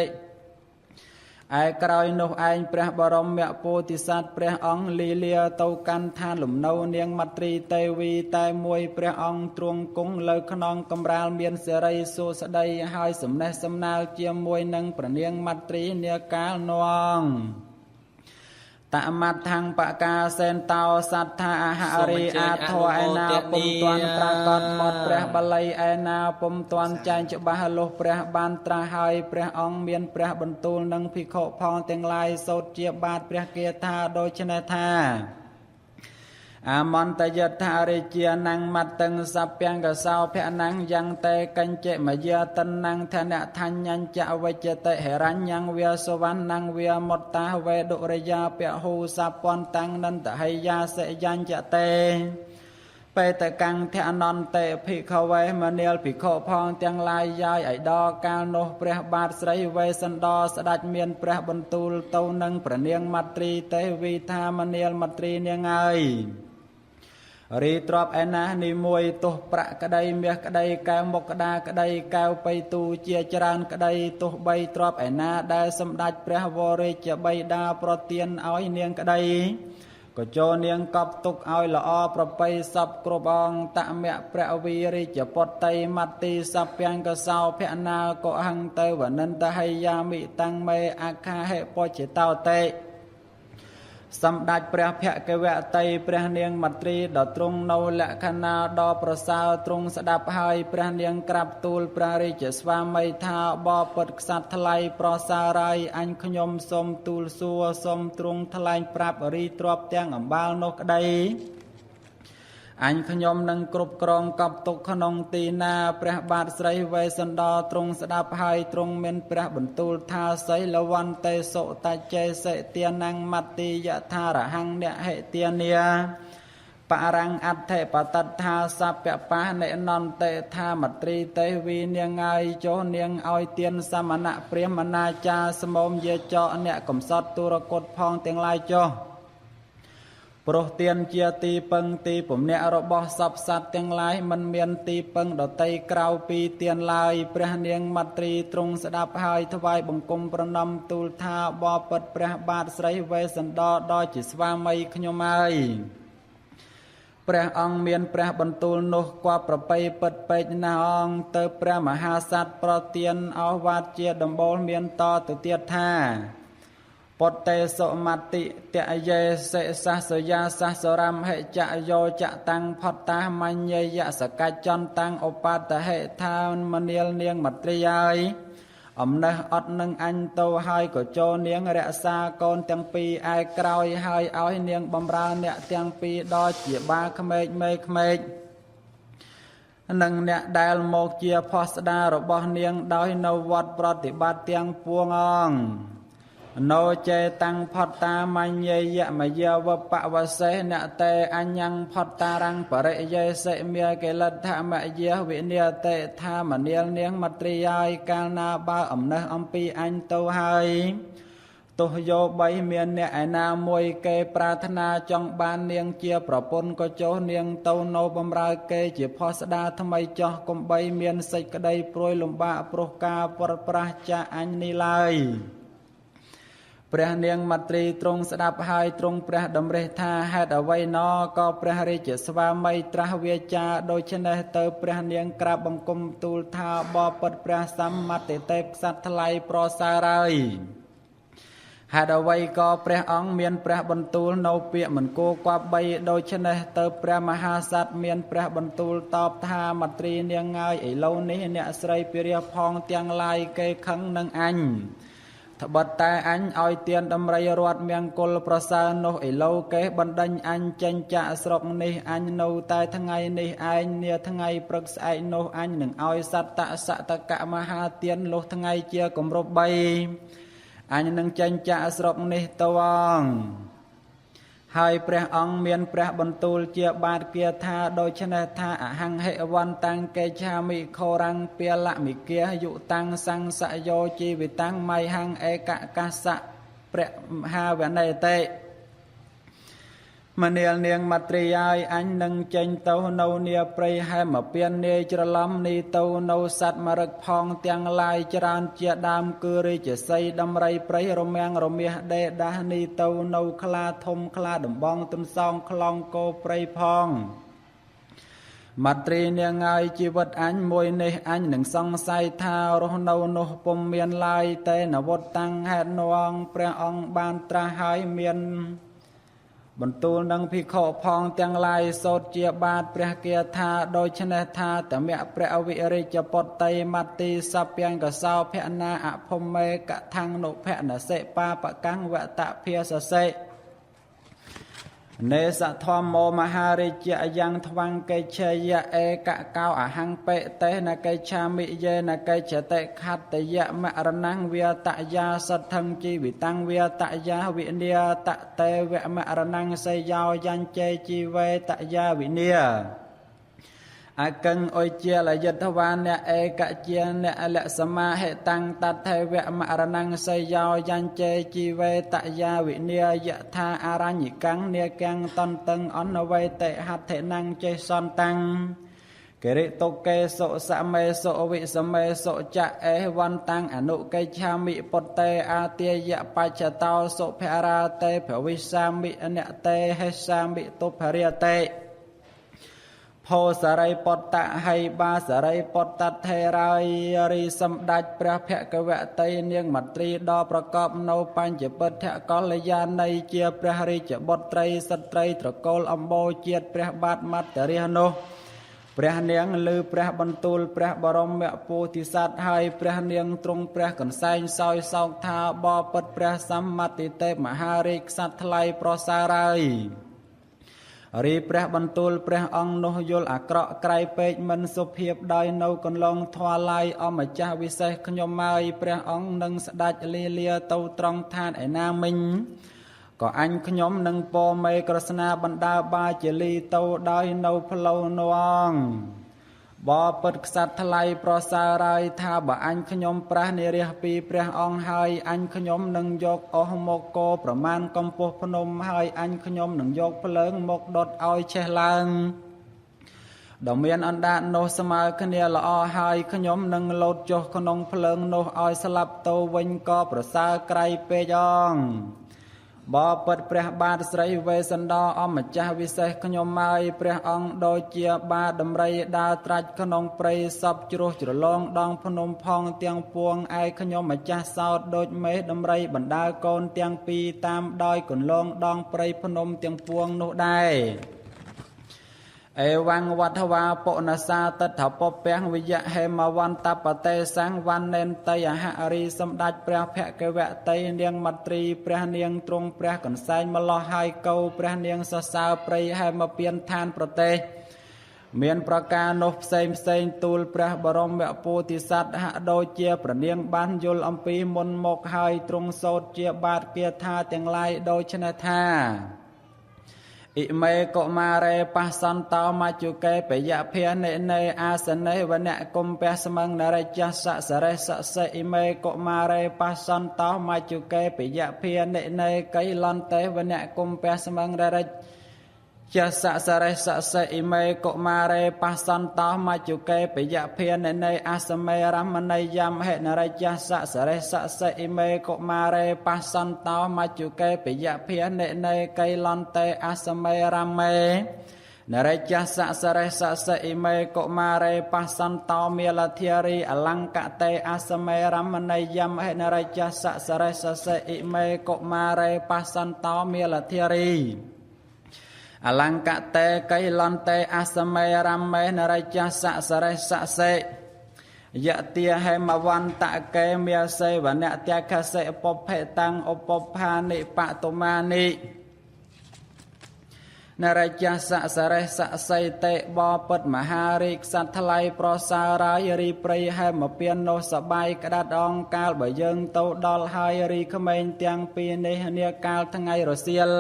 ឯក្រោយនោះឯងព្រះបរមពោធិសត្វព្រះអង្គលីលាទៅកាន់ឋានលំនៅនាងមទ្រីទេវីតែមួយព្រះអង្គទ្រង់គង់លើខ្នងកំរាលមានសេរីសួស្តីហើយសំណេះសំណាលជាមួយនឹងព្រះនាងមទ្រីនាកាលនងតមត្ថังបកាសេនតោសត្ថាអហរិអាធរឯណាពុំទាន់ប្រកាសបទព្រះបាលីឯណាពុំទាន់ចែងច្បាស់លុះព្រះបានត្រាស់ហើយព្រះអង្គមានព្រះបន្ទូលនឹងភិក្ខុផងទាំងឡាយសូត្រជាបាតព្រះគាថាដូច្នេះថាអមន្តយថារាជាណងមតੰសព្យង្កសោភណੰយ៉ាងតេកញ្ចិមយាតនੰធនថញ្ញចវិជ្ជតិហរញ្ញងវាសវណ្ណងវាមត្តាវេដុរយាពហូសពន្តੰនន្តហយាសិយញ្ចតេបេតកੰធអនន្តេភិក្ខវេមនាលភិក្ខុផងទាំងឡាយយាយឯដកាលនោះព្រះបាទស្រីវេសន្តរស្ដេចមានព្រះបន្ទូលទៅនឹងព្រះនាងមទ្រីទេវីថាមនាលមទ្រីនាងអើយរីទ្របឯណានេះមួយទោះប្រាក់ក្តីមាសក្តីកែវមុខក្តាក្តីកែវបៃទូជាច្រើនក្តីទោះបីទ្របឯណាដែលសម្ដេចព្រះវររាជបិតាប្រទានឲ្យនាងក្តីក៏ចូលនាងកប់ទុកឲ្យល្អប្រពៃសពគ្រប់អង្គតមៈព្រះវីរាជពុតិមត្តិសព្យង្កសោភណាកុហង្តេវនន្តហៃយាមិតាំងមេអខាហេបច្ចិតោតេសម្ដេចព្រះភគវតីព្រះនាងមទ្រីដ៏ទ្រង់នៅលក្ខណៈដ៏ប្រសើរទ្រង់ស្ដាប់ហើយព្រះនាងក្រាបទូលព្រះរាជស្វាមីថាបពុតក្សត្រថ្លៃប្រសើរហើយអញខ្ញុំសូមទូលសួរសូមទ្រង់ថ្លែងប្រាប់រីទ្របទាំងអំបាលនោះក្តី អញខ្ញុំនឹងគ្រប់គ្រងកប់ទុកក្នុងទីណាព្រះបាទស្រីវេស្សន្តរទ្រង់ស្ដាប់ហើយទ្រង់មានព្រះបន្ទូលថាសីលវន្តេសុតចេសិទានាងមត្តិយថារហង្គអ្នកហេទានាបរាំងអដ្ឋិបតត្ថាសព្យបានិនន្តិថាមត្រីទេវីនាងហើយចុះនាងឲ្យទានសមណៈព្រាហ្មណាចាសមោមយាចកអ្នកកំសត់ទុរគតផងទាំងឡាយចុះព្រោះទានជាទីពឹងទីពំនាក់របស់សពសត្វទាំងឡាយមិនមានទីពឹងដតីក្រៅពីទានឡើយព្រះនាងមត្រីទ្រង់ស្ដាប់ហើយថ្វាយបង្គំប្រណម្យទូលថាបបិទ្ធព្រះបាទស្រីវេស្សន្តរដ៏ជាស្វាមីខ្ញុំហើយព្រះអង្គមានព្រះបន្ទូលនោះគប្ប្រពៃពិតពេកណាស់អង្គទៅព្រះមហាក្សត្រប្រទានអស់វាទជាដំបូលមានតទៅទៀតថាពុទ្ធេសុមតិតយេសិសាសយាសាសរមហិចយោចតាំងផត្តាមញ្ញយសកច្ចន្តាំងឧបតហេថាមនាលនាងមត្រីហើយអំណេះអត់នឹងអញទៅហើយក៏ចូលនាងរក្សាកូនទាំងពីរឯក្រោយហើយឲ្យនាងបំរើអ្នកទាំងពីរដល់ជាបាក្មេកមេក្មេកនិងអ្នកដែលមកជាផោះស្ដារបស់នាងដោយនៅវត្តប្រតិបត្តិទាំងពួងអង្គណោចេតាំងផត្តាមញ្ញយមយាវបវសេអ្នកតេអញ្ញੰផត្តារੰបរិយេសិមេកេលដ្ឋមយាវិនិតេថាមនាលនាងមត្រីហើយកាលណាបើអំណេះអំពីអញទៅហើយទោះយោបីមានអ្នកឯណាមួយគេប្រាថ្នាចង់បាននាងជាប្រពន្ធក៏ចុះនាងទៅនៅបំរើគេជាផោះស្ដាថ្មីចោះកុំបីមានសេចក្តីព្រួយលំបាកព្រោះការប្រប្រាស់ចាអញនេះឡើយព្រះនាងមត្រីទ្រង់ស្ដាប់ហើយទ្រង់ព្រះតម្រិះថាហេតុអ្វីណក៏ព្រះរាជស្វាមីត្រាស់វាចាដូច្នេះទៅព្រះនាងក្រាបបង្គំទូលថាបបិទ្ធព្រះសម្មាទិទេពក្សត្រថ្លៃប្រសើរហើយហេតុអ្វីក៏ព្រះអង្គមានព្រះបន្ទូលនៅពាក្យមិនគួរគប្បីដូច្នេះទៅព្រះមហាក្សត្រមានព្រះបន្ទូលតបថាមត្រីនាងហើយឥឡូវនេះអ្នកស្រីពិរិយផងទាំងឡាយគេខឹងនឹងអញត្បិតតែអញឲ្យទានដំរីរត់មង្គលប្រសើរនោះឥឡូវគេបណ្ដេញអញចេញចាក់ស្រុកនេះអញនៅតែថ្ងៃនេះឯងនាថ្ងៃព្រឹកស្អែកនោះអញនឹងឲ្យសត្តសតកមហាទានលុះថ្ងៃជាគម្រប់3អញនឹងចេញចាក់ស្រុកនេះទៅអង្គហើយព្រះអង្គមានព្រះបន្ទូលជាបាតគាថាដូច្នេះថាអហង្ហិវន្តាំងកេឆាមិខោរាំងពាលមិគាយុតាំងសង្សយោជីវិតាំងមៃហੰឯកកាសៈព្រះមហាវណេតេមនាលនាងមត្រីហើយអញនឹងចេញទៅនៅនាព្រៃហេមពៀននាយច្រឡំនេះទៅនៅសត្វមរឹកផងទាំងឡាយច្រើនជាដើមគឺរាជសីដំរីព្រៃរមាំងរមាសដេដាស់នេះទៅនៅខ្លាធំខ្លាដំបងទុនសងខ្លងគោព្រៃផងមត្រីនាងហើយជីវិតអញមួយនេះអញនឹងសង្ស័យថារស់នៅនោះពុំមានឡើយតែនវុតតាំងហេតុនោះអង្គព្រះអង្គបានត្រាស់ហើយមានបន្ទូលនឹងភិក្ខុផងទាំងឡាយសូត្រជាបាតព្រះគាថាដូច្នេះថាតមៈព្រះវិរិជ្ជពុទ្ធិមត្តិសព្យង្កសោភណាអភុមេកថាំងនុភនសិបាបកាំងវតភាសសិនេសធម្មោមហារាជយ៉ាងថ្វាំងកេឆយៈឯកកោអហង្បេតេនកេឆាមិយេនកេចតិខត្តយៈមរណង្វាតយាសទ្ធੰជីវិតាំងវាតយាវិនិយតតេវមរណង្សយោយញ្ចេជីវេតយាវិនិយអកੰអុជាលយតវានៈឯកជានៈលសមាហេតាំងតថេវមរណង្សយោយញ្ចេជីវេតយាវិនិយយថាអរញ្ញកាំងនេកាំងតន្តឹងអនវេតេហត្ថិណੰចេសន្តាំងកិរិតុកេសុសមេសុវិសមេសុចៈអេវន្តាំងអនុកេឆាមិពុតេអាទាយៈបច្ចតោសុភរាតេភវិសាមិអនតេហេសាមិទុភរិយតេភោសរិពតៈហៃបាសរិពតៈថេរាយរីសម្ដេចព្រះភគវតីនាងមត្រីដ៏ប្រកបនៅបញ្ចពិទ្ធកល្យាណីជាព្រះរាជបុត្រីស្ត្រីត្រកូលអម្បូរជាតិព្រះបាទមត្តរាសនោះព្រះនាងឮព្រះបន្ទូលព្រះបរមពោធិសត្វហើយព្រះនាងទ្រង់ព្រះកន្សែងសោយសោកថាបបិទ្ធព្រះសម្មាទិទេពមហារាជក្សត្រថ្លៃប្រសើរហើយ រីព្រះបន្ទូលព្រះអង្គនោះយល់អាក្រក់ក្រៃពេកមិនសុភាពដោយនៅកន្លងធွာឡាយអម្ចាស់វិសេសខ្ញុំហើយព្រះអង្គនឹងស្ដេចលាទៅត្រង់ឋានឯណាមិញក៏អញខ្ញុំនឹងពោមេក្រស្នាបណ្ដាបាជាលីទៅដោយនៅផ្លូវនងបពិតក្សត្រថ្លៃប្រសើរហើយថាបើអញខ្ញុំប្រះនិរះពីព្រះអង្គហើយអញខ្ញុំនឹងយកអស់មកកោប្រមាណកម្ពស់ភ្នំហើយអញខ្ញុំនឹងយកភ្លើងមកដុតឲ្យឆេះឡើងដ៏មានអណ្ដាតនោះស្មើគ្នាល្អហើយខ្ញុំនឹងលោតចុះក្នុងភ្លើងនោះឲ្យស្លាប់ទៅវិញក៏ប្រសើរក្រៃពេកអងបពិតព្រះបាទស្រីវេស្សន្តរអម្ចាស់វិសេសខ្ញុំហើយព្រះអង្គដូចជាបាទដំរីដើរត្រាច់ក្នុងព្រៃសពជ្រោះជ្រលងដងភ្នំផងទាំងពួងឯខ្ញុំម្ចាស់សោតដូចមេដំរីបណ្ដាលកូនទាំងពីរតាមដោយកន្លងដងព្រៃភ្នំទាំងពួងនោះដែរអេវង្វត្ថវាពុណសាទិដ្ឋពពះវិយៈហេមវន្តបតេសង្វណ្ណេនតយហរីសម្ដេចព្រះភគវតីនាងមត្រីព្រះនាងទ្រង់ព្រះកន្សែងម្លោះហើយកោព្រះនាងសរសើរព្រៃហេមពៀនឋានប្រទេសមានប្រការនោះផ្សេងទូលព្រះបរមពុទ្ធិសត្វហាក់ដូចជាព្រះនាងបានយល់អំពីមុនមកហើយទ្រង់សូត្រជាបាទគាថាទាំងឡាយដូច្នេះថាឥមេកុមារេបសន្តោមជ្ជុកេបយៈភានិនេអាសនេវនៈគុំពះស្មងនរជស្សសរេសសេឥមេកុមារេបសន្តោមជ្ជុកេបយៈភានិនេកៃលន្តេវនៈគុំពះស្មងនរជស្សសរេសសេឥមេកុមារេបសន្តោមជ្ជុកេបយៈភានិនេអាសមេរមណីយមហេនរជស្សសរេសសេឥមេកុមារេបសន្តោមជ្ជុកេបយៈភានិនេកៃលន្តេអាសមេរមេនរជស្សសរេសសេឥមេកុមារេបសន្តោមេលធារីអលង្កតេអាសមេរមណីយមហេនរជស្សសរេសសេឥមេកុមារេបសន្តោមេលធារីអលង្កតេកៃលន្តេអាសមេរមេនរជស្សសរេសសេយៈទាហេមវន្តកេមេសេវនៈតេខសេពភេតាំងឧបផានិបតុមានិនរជស្សសរេសសេតេបពិតមហារាជក្សត្រថ្លៃប្រសើររាយរីព្រៃហេមពៀននោះសបាយក្តាត់អងកាលបើយើងទៅដល់ហើយរីក្មេងទាំងពីរនេះនាកាលថ្ងៃរសៀល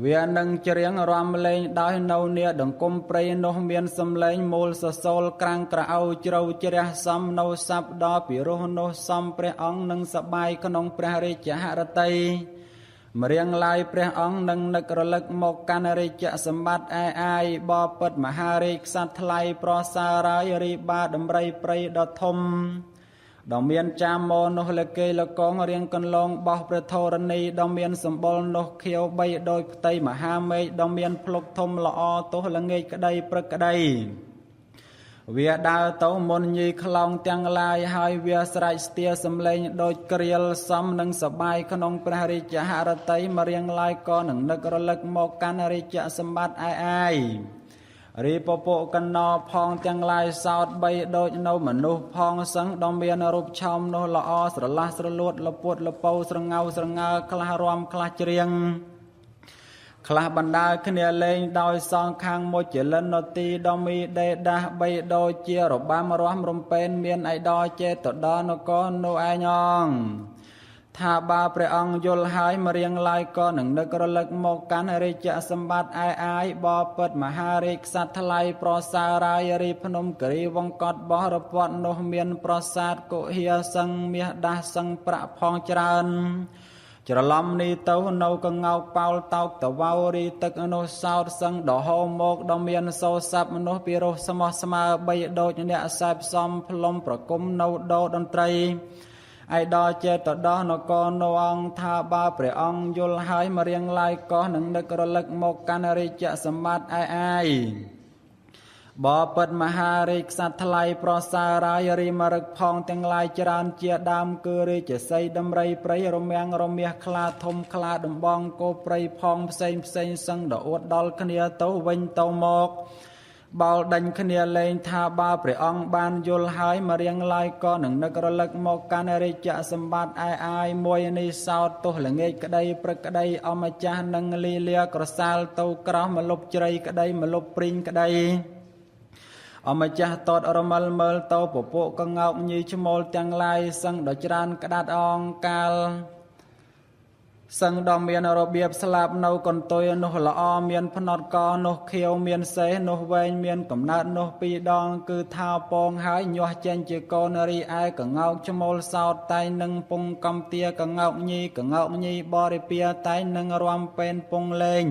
វានឹងច្រៀងរាំលេងដោយនៅនាដង្គមព្រៃនោះមានសំឡេងមូលសសូលក្រាំងក្រអៅជ្រៅជ្រះសំនៅស័ព្ទដ៏ពិរោះនោះសំព្រះអង្គនឹងសបាយក្នុងព្រះរាជហឫទ័យម្រៀងឡាយព្រះអង្គនឹងនឹករលឹកមកកាន់រាជសម្បត្តិអាយបពិតមហារាជក្សត្រថ្លៃប្រសើររាយរីបាដំរីព្រៃដ៏ធំដ៏មានចាមោនោះលកេលកងរៀងកន្លងបោះព្រះធរណីដ៏មានសម្បុរនោះខៀវបីដោយផ្ទៃមហាមេឃដ៏មានភ្លុកធំល្អទោះល្ងាចក្តីព្រឹកក្តីវាដើរទៅមុនញីខ្លោងទាំងឡាយហើយវាស្រែកស្ទាសំឡេងដូចក្រៀលសំនឹងសបាយក្នុងព្រះរាជហឫទ័យម្រៀងឡាយក៏នឹងនឹករលឹកមកកាន់រាជសម្បត្តិអាយរីពពកកណោផងទាំងឡាយសោតបីដូចនៅមនុស្សផងសឹងដ៏មានរូបឆោមនោះល្អស្រឡះស្រលួតលពុតលពៅស្រងៅស្រងើខ្លះរាំខ្លះច្រៀងខ្លះបណ្ដាលគ្នាលេងដោយសងខាងមុជលិននទីដ៏មីដេដាស់បីដូចជារបាំរាំរំពេនមានឯដចេតដល់នគរនោះឯងងថាបើព្រះអង្គយល់ហើយម្រៀងឡាយក៏នឹងនឹករលឹកមកកាន់រាជសម្បត្តិអាយបពិតមហារាជក្សត្រថ្លៃប្រសើររាយរីភ្នំគិរីវង្កត់បោះរពតនោះមានប្រាសាទគុហាសឹងមាសដាស់សឹងប្រាក់ផងច្រើនច្រឡំនេះទៅនៅកងោកប៉ោលតោកតវោរីទឹកនោះសោតសឹងដហោមកដ៏មានសូរស័ព្ទមនុស្សពីរោះស្មោះស្មើបីដូចអ្នកសែបសំផ្លុំប្រគំនៅដោតន្ត្រីឯដល់ចេតដោះនគរនអង្គថាបើព្រះអង្គយល់ហើយម្រៀងឡាយក៏នឹងនឹករលឹកមកកាន់រាជសម្បត្តិអាយបពិតមហារាជក្សត្រថ្លៃប្រសើររាយរីមរឹកផងទាំងឡាយច្រើនជាដើមគឺរាជសីដំរីព្រៃរមាំងរមាសខ្លាធំខ្លាដំបងគោព្រៃផងផ្សេងសឹងដ៏អួតដល់គ្នាទៅវិញទៅមក បោលដេញគ្នាលេងថាបើព្រះអង្គបានយល់ហើយមករៀងឡាយក៏នឹងនឹករលឹកមកកាន់រាជសម្បត្តិអាយមួយនេះសោតទោះល្ងាចក្តីព្រឹកក្តីអម្ចាស់នឹងលីលាក្រសាលទៅក្រោះមកលុបជ្រៃក្តីមកលុបព្រីងក្តីអម្ចាស់តតរមិលមើលទៅពពួកកងោកញីឈ្មោលទាំងឡាយសឹងដល់ច្រើនក្តាត់អងកាលសឹងដ៏មានរបៀបស្លាប់នៅកន្ទុយនោះល្អមានភ្នត់កនោះខៀវមានសេះនោះវែងមានកំណើតនោះពីរដងគឺថាពងហើយញាស់ចេញជាកូនរីឯកងោកឈ្មោលសោតតែនឹងពងកំទាកងោកញីបរិពាតែនឹងរាំពេនពងលេង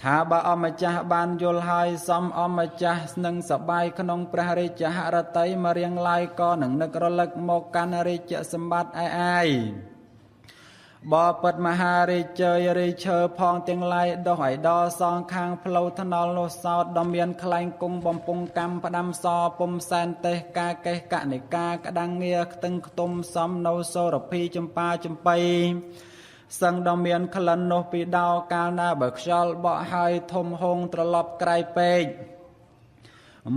ថាបើអម្ចាស់បានយល់ហើយសំអម្ចាស់នឹងសបាយក្នុងព្រះរាជហឫទ័យមករៀងឡាយក៏នឹងនឹករលឹកមកកាន់រាជសម្បត្តិអាយបបិទ្ធមហារាជរាឈើផងទាំងឡាយដោះឲ្យដល់សងខាងផ្លូវថ្នល់នោះសោតដ៏មានខ្លែងគង់បំពង់កម្មផ្ដាំសពុំសែនទេសកាកេះកនិកាក្តាំងងារខ្ទឹងខ្ទុំសំនៅសូរភីចម្ប៉ាចម្បៃសឹងដ៏មានក្លិននោះពីដោកាលណាបើខ្យល់បក់ហើយធំហងត្រឡប់ក្រៃពេក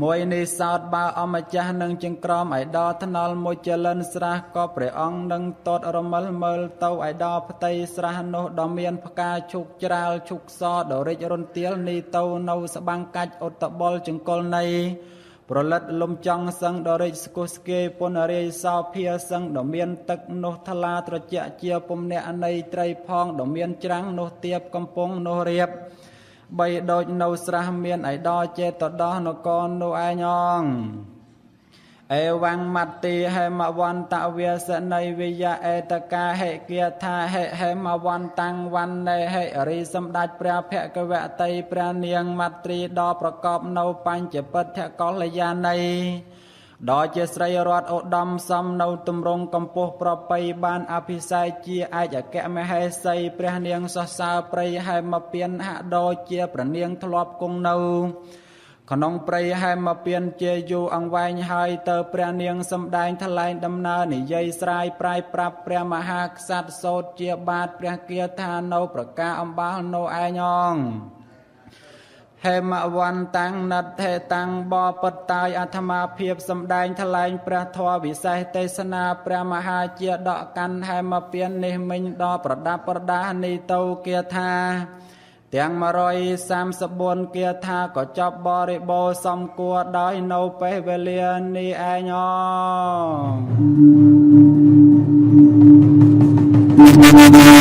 មួយនេះសោតបើអម្ចាស់នឹងចង្ក្រមឲ្យដល់ថ្នល់មួយចលិនស្រះក៏ព្រះអង្គនឹងតតរមិលមើលទៅឲ្យដល់ផ្ទៃស្រះនោះដ៏មានផ្កាឈូកច្រាលឈូកសដ៏រិចរុនទាលនេះទៅនៅស្បាំងកាច់ឧត្តបលចង្កុលនៃប្រលិតលំចង់សឹងដ៏រិចស្គុះស្គាយពុនរាយសោភាសឹងដ៏មានទឹកនោះថ្លាត្រជាក់ជាពំអ្នកនៃត្រីផងដ៏មានច្រាំងនោះទៀបកំពង់នោះរៀបបីដូចនៅស្រះមានឯដោចេតដោះនគរនោះឯងងអេវងមត្ទីហេមវន្តវាសនៃវិយអេតកាហេគាថាហេមវន្តតាំងវណ្ណេហេរីសម្ដេចព្រះភគវតីព្រះនាងមត្រីដ៏ប្រកបនៅបញ្ចពិទ្ធកល្យាណីដ៏ជាស្រីរតឧត្តមសំនៅទម្រង់កម្ពស់ប្រពៃបានអភិសេកជាឯកអគ្គមហេសីព្រះនាងសរសើរព្រៃហេមពៀនហាក់ដូចជាព្រះនាងធ្លាប់គង់នៅក្នុងព្រៃហេមពៀនជាយូរអង្វែងហើយទៅព្រះនាងសម្ដែងថ្លែងដំណើរនិយាយស្រាយប្រាយប្រាប់ព្រះមហាក្សត្រសូត្រជាបាតព្រះគាថានៅប្រការអំបាលនៅឯងងហេមវន្តតាំងណិតថេតាំងបបិតតាយអាត្មាភាពសម្ដែងថ្លែងព្រះធម៌វិសេសទេសនាព្រះមហាជាដកកាន់ហេមពៀននេះមិញដល់ប្រដាប់ប្រដានេះទៅគាថាទាំង134គាថាក៏ចប់បរិបូរសំគួរដោយនៅពេលវេលានេះឯងង